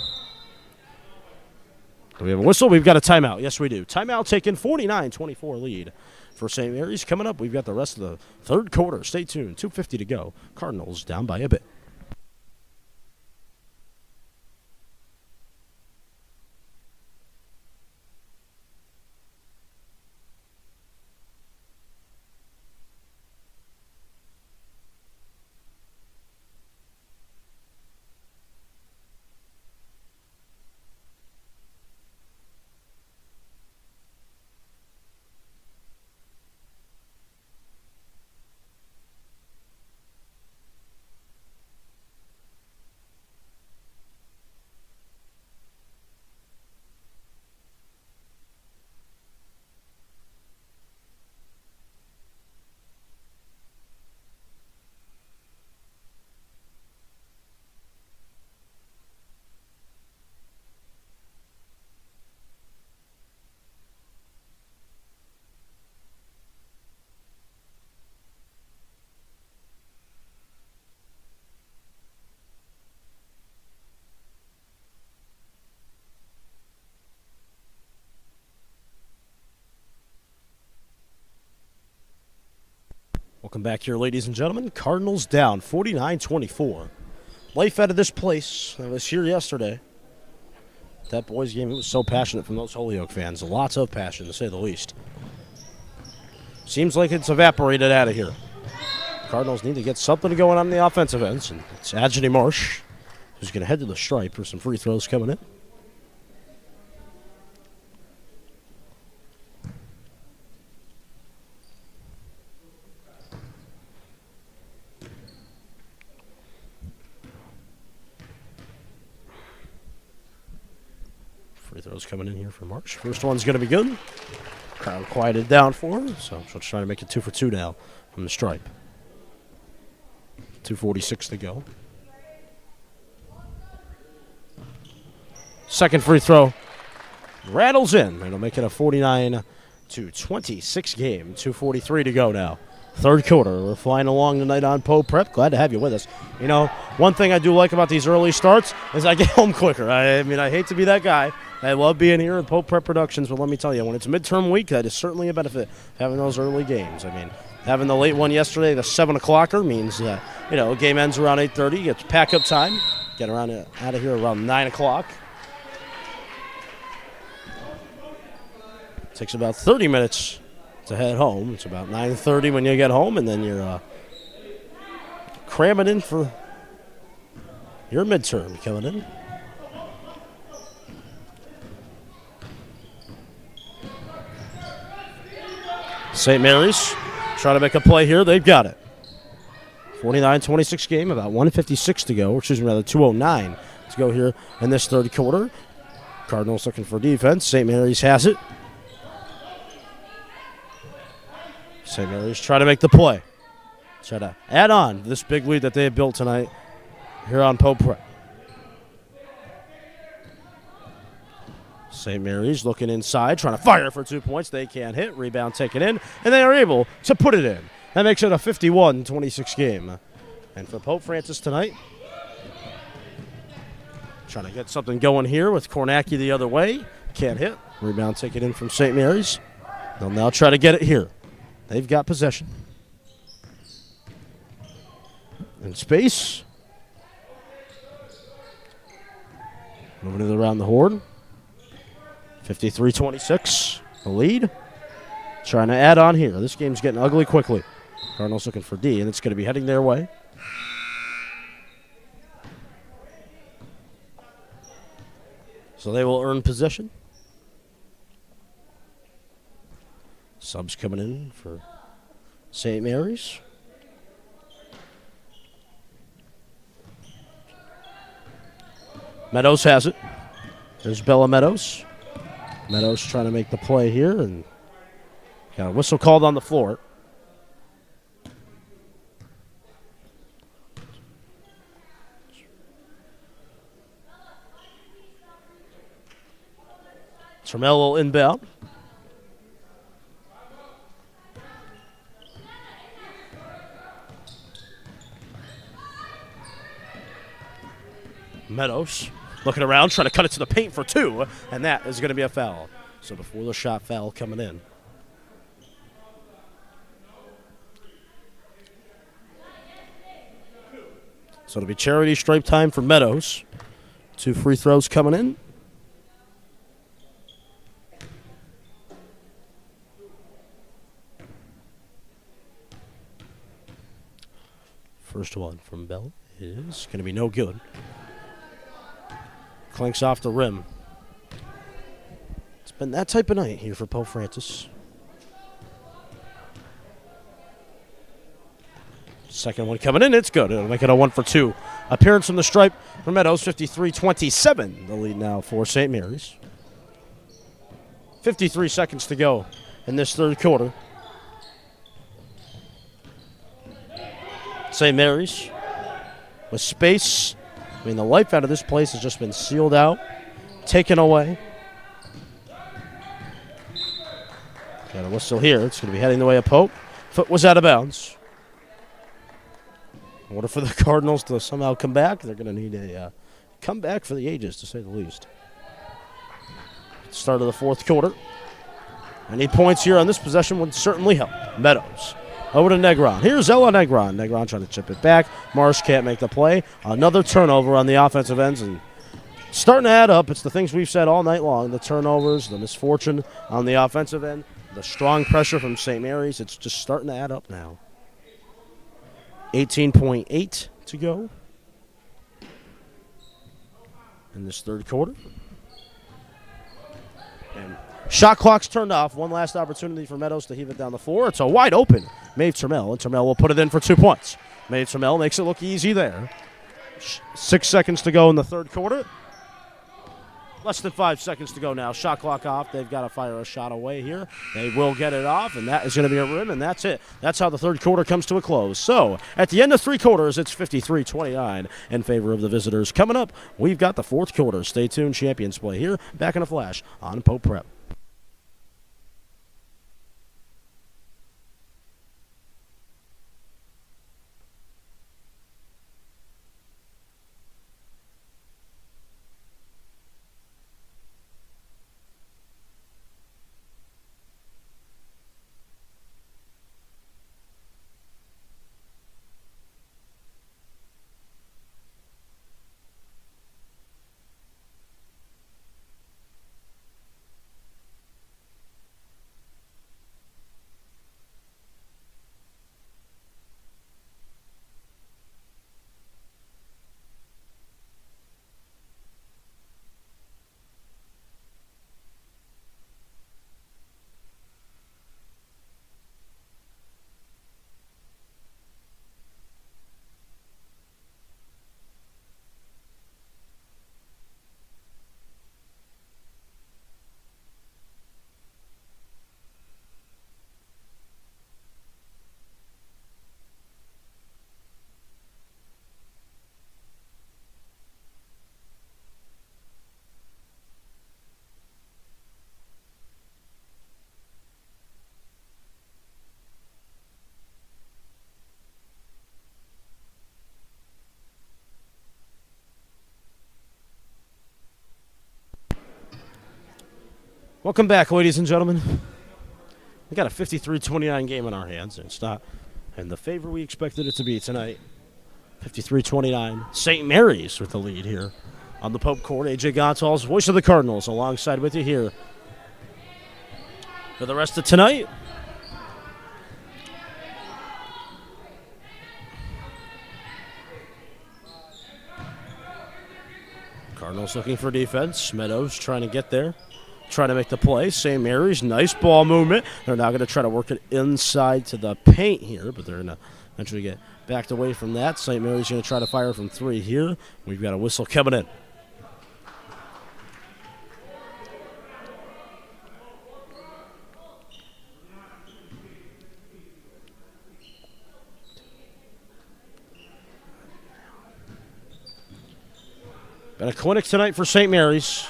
S1: Do we have a whistle? We've got a timeout. Yes, we do. Timeout taken, 49-24 lead for St. Mary's. Coming up, we've got the rest of the third quarter. Stay tuned. 2:50 to go. Cardinals down by a bit. Welcome back here, ladies and gentlemen. Cardinals down 49-24. Life out of this place. I was here yesterday. That boys game, it was so passionate from those Holyoke fans. Lots of passion, to say the least. Seems like it's evaporated out of here. Cardinals need to get something going on the offensive ends, and it's Adjani Marsh who's going to head to the stripe for some free throws coming in. Free throws coming in here for Marsh. First one's going to be good. Crowd quieted down for her, so she'll try to make it 2 for 2 now from the stripe. 2:46 to go. Second free throw rattles in. It'll make it a 49-26 game. 2:43 to go now. Third quarter. We're flying along tonight on Pope Prep. Glad to have you with us. You know, one thing I do like about these early starts is I get home quicker. I mean, I hate to be that guy. I love being here at Pope Prep Productions, but let me tell you, when it's midterm week, that is certainly a benefit, having those early games. I mean, having the late one yesterday, the 7 o'clocker, means that, you know, game ends around 8:30. It's pack-up time. Get around out of here around 9 o'clock. Takes about 30 minutes to head home. It's about 9:30 when you get home, and then you're cramming in for your midterm coming in. St. Mary's trying to make a play here. They've got it. 49-26 game, about 1:56 to go, excuse me, rather 2:09 to go here in this third quarter. Cardinals looking for defense. St. Mary's has it. St. Mary's trying to make the play. Try to add on to this big lead that they have built tonight here on Pope Prep. St. Mary's looking inside, trying to fire for 2 points. They can't hit. Rebound taken in, and they are able to put it in. That makes it a 51-26 game. And for Pope Francis tonight, trying to get something going here with Kornacki the other way. Can't hit. Rebound taken in from St. Mary's. They'll now try to get it here. They've got possession. In space. Moving it around the horn. 53-26, the lead. Trying to add on here. This game's getting ugly quickly. Cardinals looking for D, and it's going to be heading their way. So they will earn possession. Subs coming in for St. Mary's. Meadows has it. There's Bella Meadows. Meadows trying to make the play here, and got a whistle called on the floor. Trammell will inbound. Meadows looking around, trying to cut it to the paint for two, and that is going to be a foul. So before the shot, foul coming in. So it'll be charity stripe time for Meadows. 2 free throws coming in. First one from Bell is going to be no good. Clanks off the rim. It's been that type of night here for Pope Francis. Second one coming in, it's good. It'll make it a 1-for-2. Appearance from the stripe for Meadows, 53-27. The lead now for St. Mary's. 53 seconds to go in this third quarter. St. Mary's with space. I mean, the life out of this place has just been sealed out, taken away. Got a whistle here. It's going to be heading the way of Pope. Foot was out of bounds. In order for the Cardinals to somehow come back, they're going to need a comeback for the ages, to say the least. Start of the fourth quarter. Any points here on this possession would certainly help. Meadows. Over to Negron. Here's Ella Negron. Negron trying to chip it back. Marsh can't make the play. Another turnover on the offensive ends, and starting to add up. It's the things we've said all night long. The turnovers, the misfortune on the offensive end, the strong pressure from St. Mary's. It's just starting to add up now. 18.8 to go in this third quarter. And shot clock's turned off. One last opportunity for Meadows to heave it down the floor. It's a wide open Maeve Trammell, and Trammell will put it in for 2 points. Maeve Trammell makes it look easy there. 6 seconds to go in the third quarter. Less than 5 seconds to go now. Shot clock off. They've got to fire a shot away here. They will get it off, and that is going to be a rim, and that's it. That's how the third quarter comes to a close. So, at the end of 3 quarters, it's 53-29 in favor of the visitors. Coming up, we've got the fourth quarter. Stay tuned. Champions play here. Back in a flash on Pope Prep. Welcome back, ladies and gentlemen. We got a 53-29 game in our hands, and it's not in the favor we expected it to be tonight. 53-29. St. Mary's with the lead here on the Pope Court. AJ Gonzalez, voice of the Cardinals, alongside with you here for the rest of tonight. Cardinals looking for defense. Meadows trying to get there, trying to make the play. St. Mary's, nice ball movement. They're now going to try to work it inside to the paint here, but they're going to eventually get backed away from that. St. Mary's going to try to fire from three here. We've got a whistle coming in. Been a clinic tonight for St. Mary's.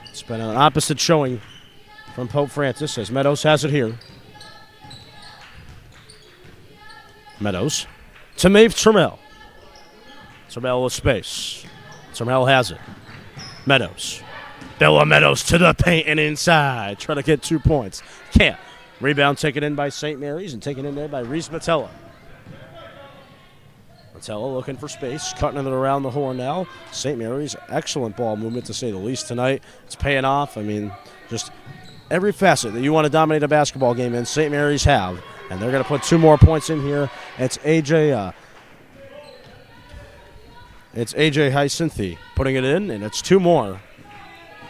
S1: It's been an opposite showing from Pope Francis as Meadows has it here. Meadows to Maeve Trammell. Trammell with space. Trammell has it. Meadows. Bella Meadows to the paint and inside. Trying to get 2 points. Can't. Rebound taken in by St. Mary's and taken in there by Reese Matella. Matella looking for space, cutting it around the horn now. St. Mary's, excellent ball movement to say the least tonight. It's paying off. I mean, just every facet that you want to dominate a basketball game in, St. Mary's have. And they're going to put 2 more points in here. It's AJ Hyacinthi putting it in, and it's 2 more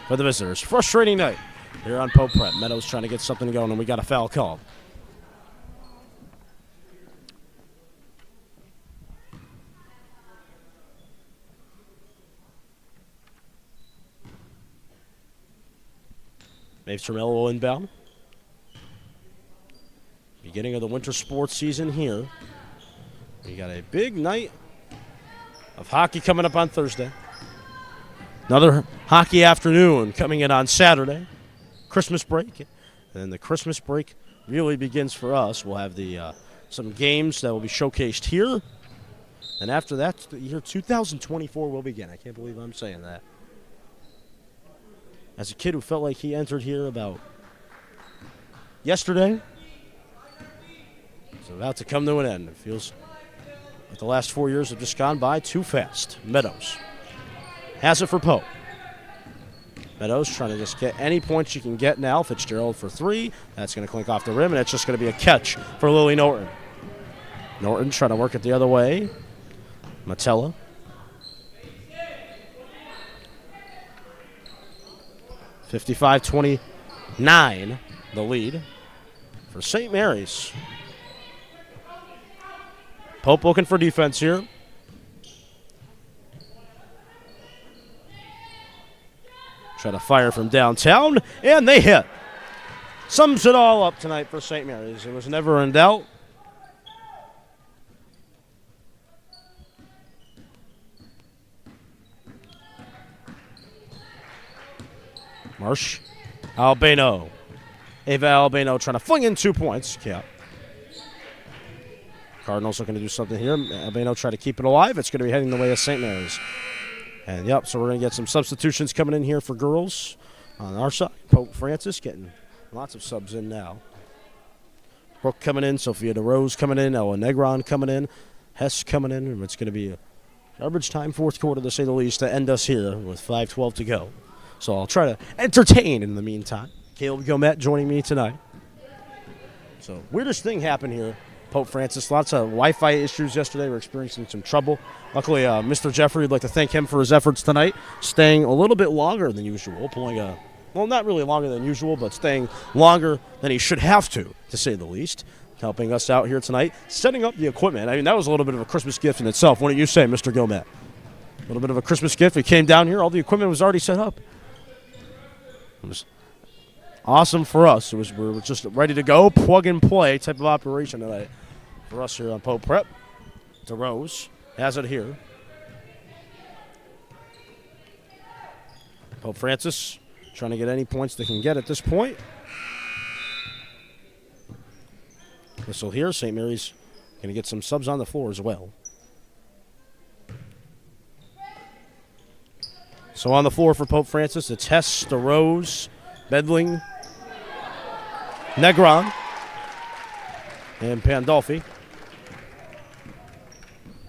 S1: for the visitors. Frustrating night here on Pope Prep. Meadows trying to get something going, and we got a foul called. Maeve Trammell will inbound. Beginning of the winter sports season here. We got a big night of hockey coming up on Thursday. Another hockey afternoon coming in on Saturday. Christmas break. And then the Christmas break really begins for us. We'll have the some games that will be showcased here. And after that, the year 2024 will begin. I can't believe I'm saying that. As a kid who felt like he entered here about yesterday, it's about to come to an end. It feels like the last 4 years have just gone by too fast. Meadows has it for Pope. Meadows trying to just get any points you can get now. Fitzgerald for 3. That's going to clink off the rim, and it's just going to be a catch for Lily Norton. Norton trying to work it the other way. Matella. 55-29, the lead for St. Mary's. Pope looking for defense here. Try to fire from downtown, and they hit. Sums it all up tonight for St. Mary's. It was never in doubt. Marsh, Albano. Ava Albano trying to fling in 2 points. Yeah. Cardinals looking to do something here. Albano try to keep it alive. It's going to be heading the way of St. Mary's. And, yep, so we're going to get some substitutions coming in here for girls on our side. Pope Francis getting lots of subs in now. Brooke coming in. Sophia DeRose coming in. Ella Negron coming in. Hess coming in. And it's going to be a garbage time fourth quarter, to say the least, to end us here with 5:12 to go. So I'll try to entertain in the meantime. Caleb Gomet joining me tonight. So weirdest thing happened here. Pope Francis, lots of Wi-Fi issues yesterday. We're experiencing some trouble. Luckily, Mr. Jeffrey, would like to thank him for his efforts tonight, staying a little bit longer than usual, pulling a, well, not really longer than usual, but staying longer than he should have to say the least, helping us out here tonight, setting up the equipment. I mean, that was a little bit of a Christmas gift in itself. What do you say, Mr. Gomet? A little bit of a Christmas gift. We came down here. All the equipment was already set up. It was awesome for us. We were just ready to go, plug and play type of operation tonight for us here on Pope Prep. DeRose has it here. Pope Francis trying to get any points they can get at this point. Whistle here. St. Mary's going to get some subs on the floor as well. So on the floor for Pope Francis, it's Hess, DeRose, Bedling, Negron, and Pandolfi.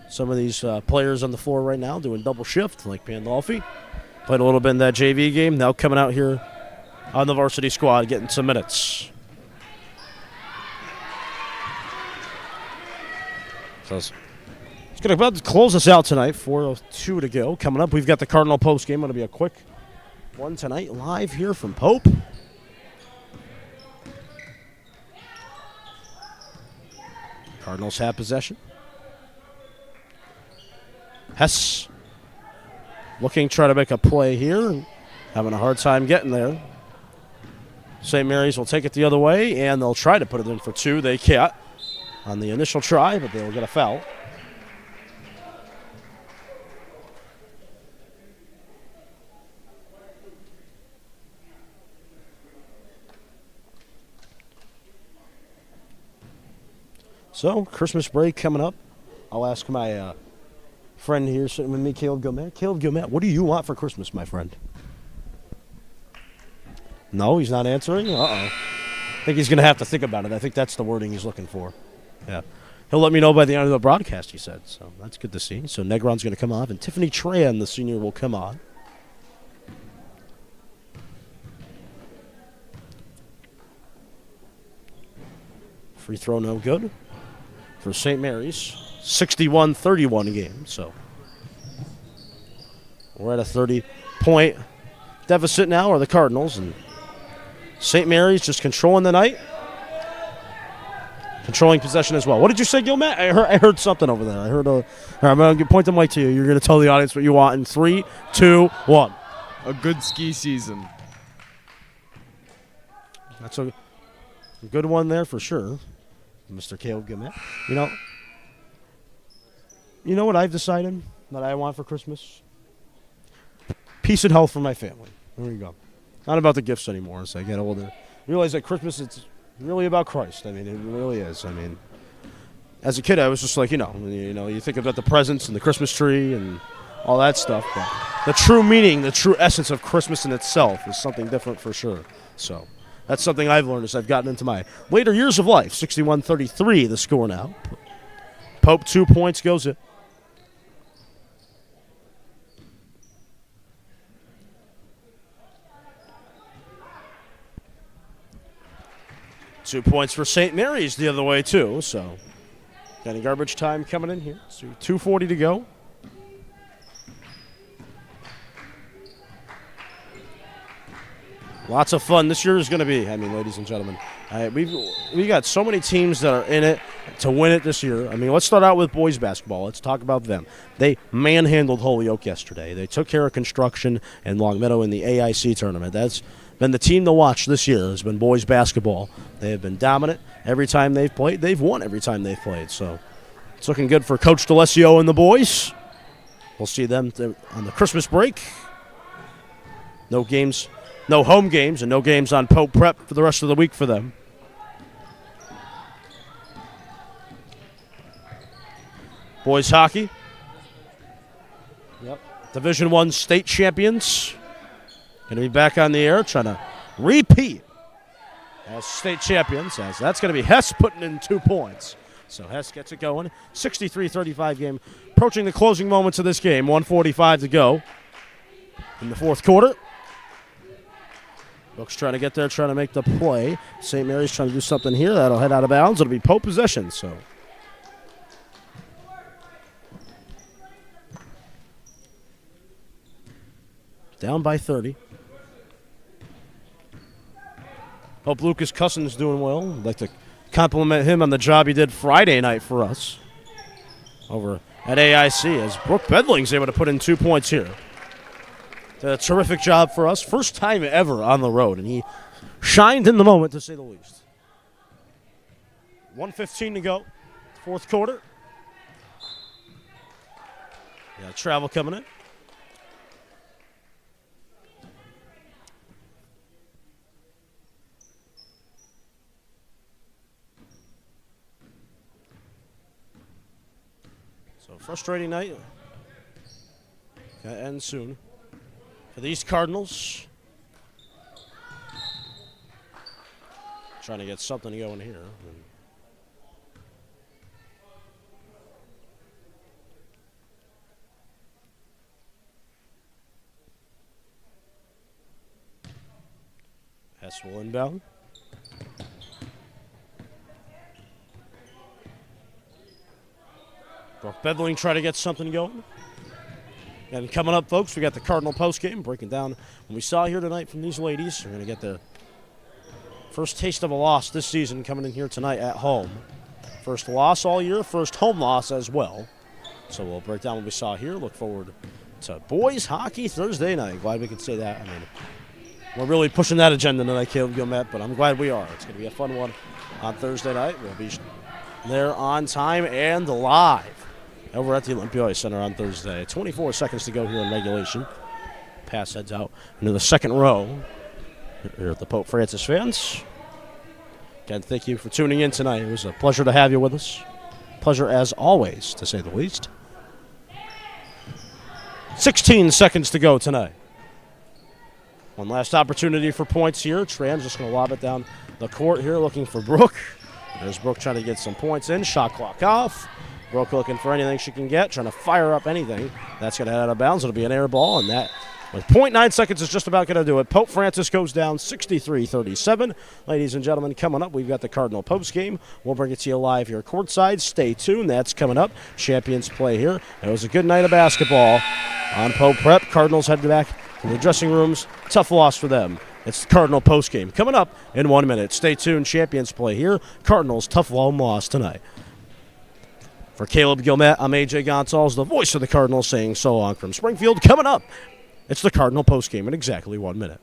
S1: Some of these players on the floor right now doing double shift, like Pandolfi. Played a little bit in that JV game. Now coming out here on the varsity squad, getting some minutes. So it's going to close us out tonight. 4:02 to go. Coming up, we've got the Cardinal post game. Going to be a quick one tonight, live here from Pope. Cardinals have possession. Hess looking to try to make a play here. Having a hard time getting there. St. Mary's will take it the other way, and they'll try to put it in for two. They can't on the initial try, but they'll get a foul. So, Christmas break coming up. I'll ask my friend here sitting with me, Caleb Gomet. Caleb Gomet, what do you want for Christmas, my friend? No, he's not answering? Uh-oh. I think he's going to have to think about it. I think that's the wording he's looking for. Yeah. He'll let me know by the end of the broadcast, he said. So that's good to see. So Negron's going to come off, and Tiffany Tran, the senior, will come on. Free throw no good for St. Mary's. 61-31 game. So we're at a 30-point deficit now, or the Cardinals, and St. Mary's just controlling the night. Controlling possession as well. What did you say, Gilmet? I heard something over there. I heard a. I'm going to point the mic to you. You're going to tell the audience what you want in 3, 2, 1.
S2: A good ski season.
S1: That's a good one there for sure, Mr. Caleb Gilmet. You know what I've decided that I want for Christmas? Peace and health for my family. There you go. Not about the gifts anymore as I get older. Realize that Christmas, it's really about Christ. I mean, it really is. I mean, as a kid, I was just like, you think about the presents and the Christmas tree and all that stuff. But the true meaning, the true essence of Christmas in itself is something different for sure. So that's something I've learned as I've gotten into my later years of life. 61-33 the score now. Pope 2 points goes it. Two points for St. Mary's the other way, too. So, got any garbage time coming in here. So, 2:40 to go. Lots of fun this year is going to be. I mean, ladies and gentlemen, we got so many teams that are in it to win it this year. I mean, let's start out with boys basketball. Let's talk about them. They manhandled Holyoke yesterday. They took care of Construction and Longmeadow in the AIC tournament. That's been the team to watch this year. Has been boys basketball. They have been dominant every time they've played. They've won every time they've played. So it's looking good for Coach DeLessio and the boys. We'll see them on the Christmas break. No games, no home games, and no games on Pope Prep for the rest of the week for them. Boys hockey. Yep. Division I state champions. Going to be back on the air, trying to repeat as state champions. As that's going to be Hess putting in 2 points. So Hess gets it going. 63-35 game. Approaching the closing moments of this game. 1:45 to go in the fourth quarter. Brooks trying to get there, trying to make the play. St. Mary's trying to do something here. That'll head out of bounds. It'll be Pope possession. So down by 30. Hope Lucas Cousins doing well. I'd like to compliment him on the job he did Friday night for us over at AIC as Brooke Bedling's able to put in 2 points here. Did a terrific job for us. First time ever on the road, and he shined in the moment, to say the least. 1:15 to go, fourth quarter. Yeah, travel coming in. So frustrating night. Gonna end soon. for these Cardinals. Trying to get something going here. Pass will inbound. Brooke Beveling trying to get something going. And coming up, folks, we got the Cardinal postgame, breaking down what we saw here tonight from these ladies. We're going to get the first taste of a loss this season coming in here tonight at home. First loss all year, first home loss as well. So we'll break down what we saw here. Look forward to boys hockey Thursday night. Glad we could say that. I mean, we're really pushing that agenda tonight, Caleb Gilmet, but I'm glad we are. It's going to be a fun one on Thursday night. We'll be there on time and live over at the Olympia Ice Center on Thursday. 24 seconds to go here in regulation. Pass heads out into the second row here at the Pope Francis fans. Again, thank you for tuning in tonight. It was a pleasure to have you with us. Pleasure as always, to say the least. 16 seconds to go tonight. One last opportunity for points here. Tran's just going to lob it down the court here, looking for Brooke. There's Brooke trying to get some points in. Shot clock off. Brooke looking for anything she can get, trying to fire up anything. That's going to head out of bounds. It'll be an air ball, and that, with 0.9 seconds, is just about going to do it. Pope Francis goes down 63-37. Ladies and gentlemen, coming up, we've got the Cardinal Post game. We'll bring it to you live here courtside. Stay tuned. That's coming up. Champions play here. It was a good night of basketball on Pope Prep. Cardinals headed back to the dressing rooms. Tough loss for them. It's the Cardinal Post game coming up in 1 minute. Stay tuned. Champions play here. Cardinals, tough home loss tonight. For Caleb Gilmet, I'm AJ Gonzalez, the voice of the Cardinals, saying so long from Springfield. Coming up, it's the Cardinal postgame in exactly 1 minute.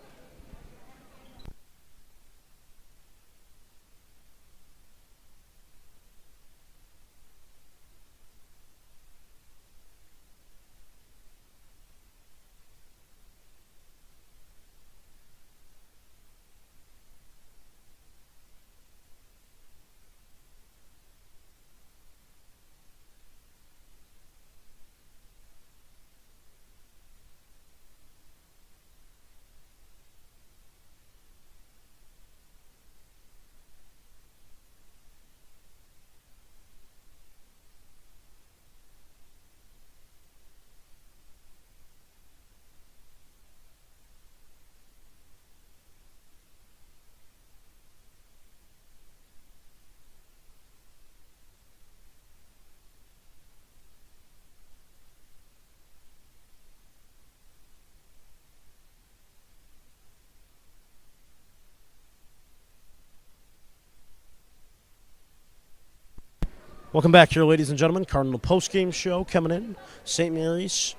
S1: Welcome back here, ladies and gentlemen. Cardinal postgame show coming in. St. Mary's,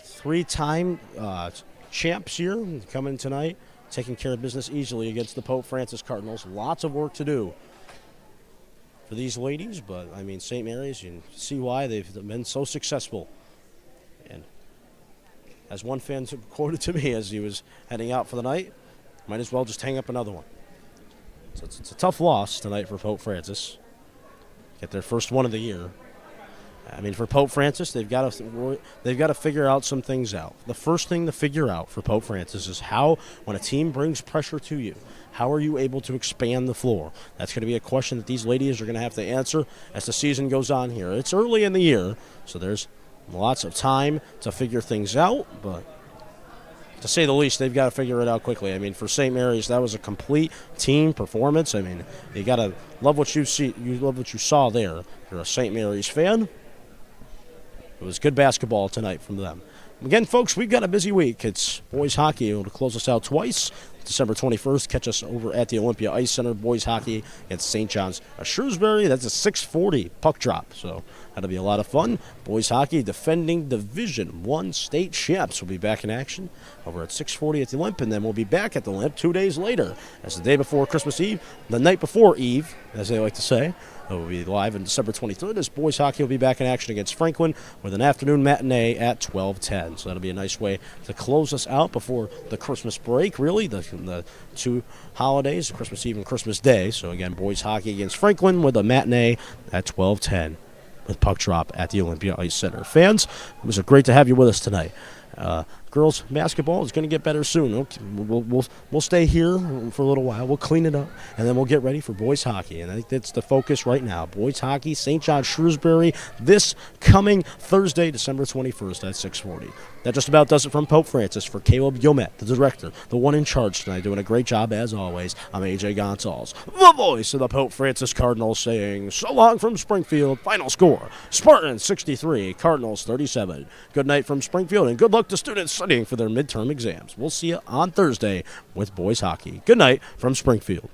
S1: three-time champs here, coming tonight, taking care of business easily against the Pope Francis Cardinals. Lots of work to do for these ladies, but, I mean, St. Mary's, you can see why they've been so successful. And as one fan quoted to me as he was heading out for the night, might as well just hang up another one. So it's a tough loss tonight for Pope Francis. Get their first one of the year. I mean, for Pope Francis, they've got to figure out some things out. The first thing to figure out for Pope Francis is how, when a team brings pressure to you, how are you able to expand the floor? That's going to be a question that these ladies are going to have to answer as the season goes on here. It's early in the year, so there's lots of time to figure things out, but to say the least, they've got to figure it out quickly. I mean, for St. Mary's, that was a complete team performance. I mean, you got to love what you see. You love what you saw there. If you're a St. Mary's fan, it was good basketball tonight from them. Again, folks, we've got a busy week. It's boys hockey. It'll close us out twice. December 21st, catch us over at the Olympia Ice Center. Boys hockey against St. John's Shrewsbury. That's a 6:40 puck drop, so that'll be a lot of fun. Boys hockey, defending Division I state champs, will be back in action over at 6:40 at the Olymp, and then we'll be back at the Olymp 2 days later. That's the day before Christmas Eve, the night before Eve, as they like to say. It will be live on December 23rd as boys hockey will be back in action against Franklin with an afternoon matinee at 12:10. So that'll be a nice way to close us out before the Christmas break, really, the two holidays, Christmas Eve and Christmas Day. So again, boys hockey against Franklin with a matinee at 12:10 with puck drop at the Olympia Ice Center. Fans, it was great to have you with us tonight. girls basketball is going to get better soon. Okay, we'll stay here for a little while. We'll clean it up, and then we'll get ready for boys hockey. And I think that's the focus right now. Boys hockey, St. John Shrewsbury, this coming Thursday, December 21st at 6:40. That just about does it from Pope Francis. For Caleb Yomet, the director, the one in charge tonight, doing a great job as always. I'm AJ Gonzalez, the voice of the Pope Francis Cardinals, saying so long from Springfield. Final score, Spartans 63, Cardinals 37. Good night from Springfield, and good luck to students studying for their midterm exams. We'll see you on Thursday with boys hockey. Good night from Springfield.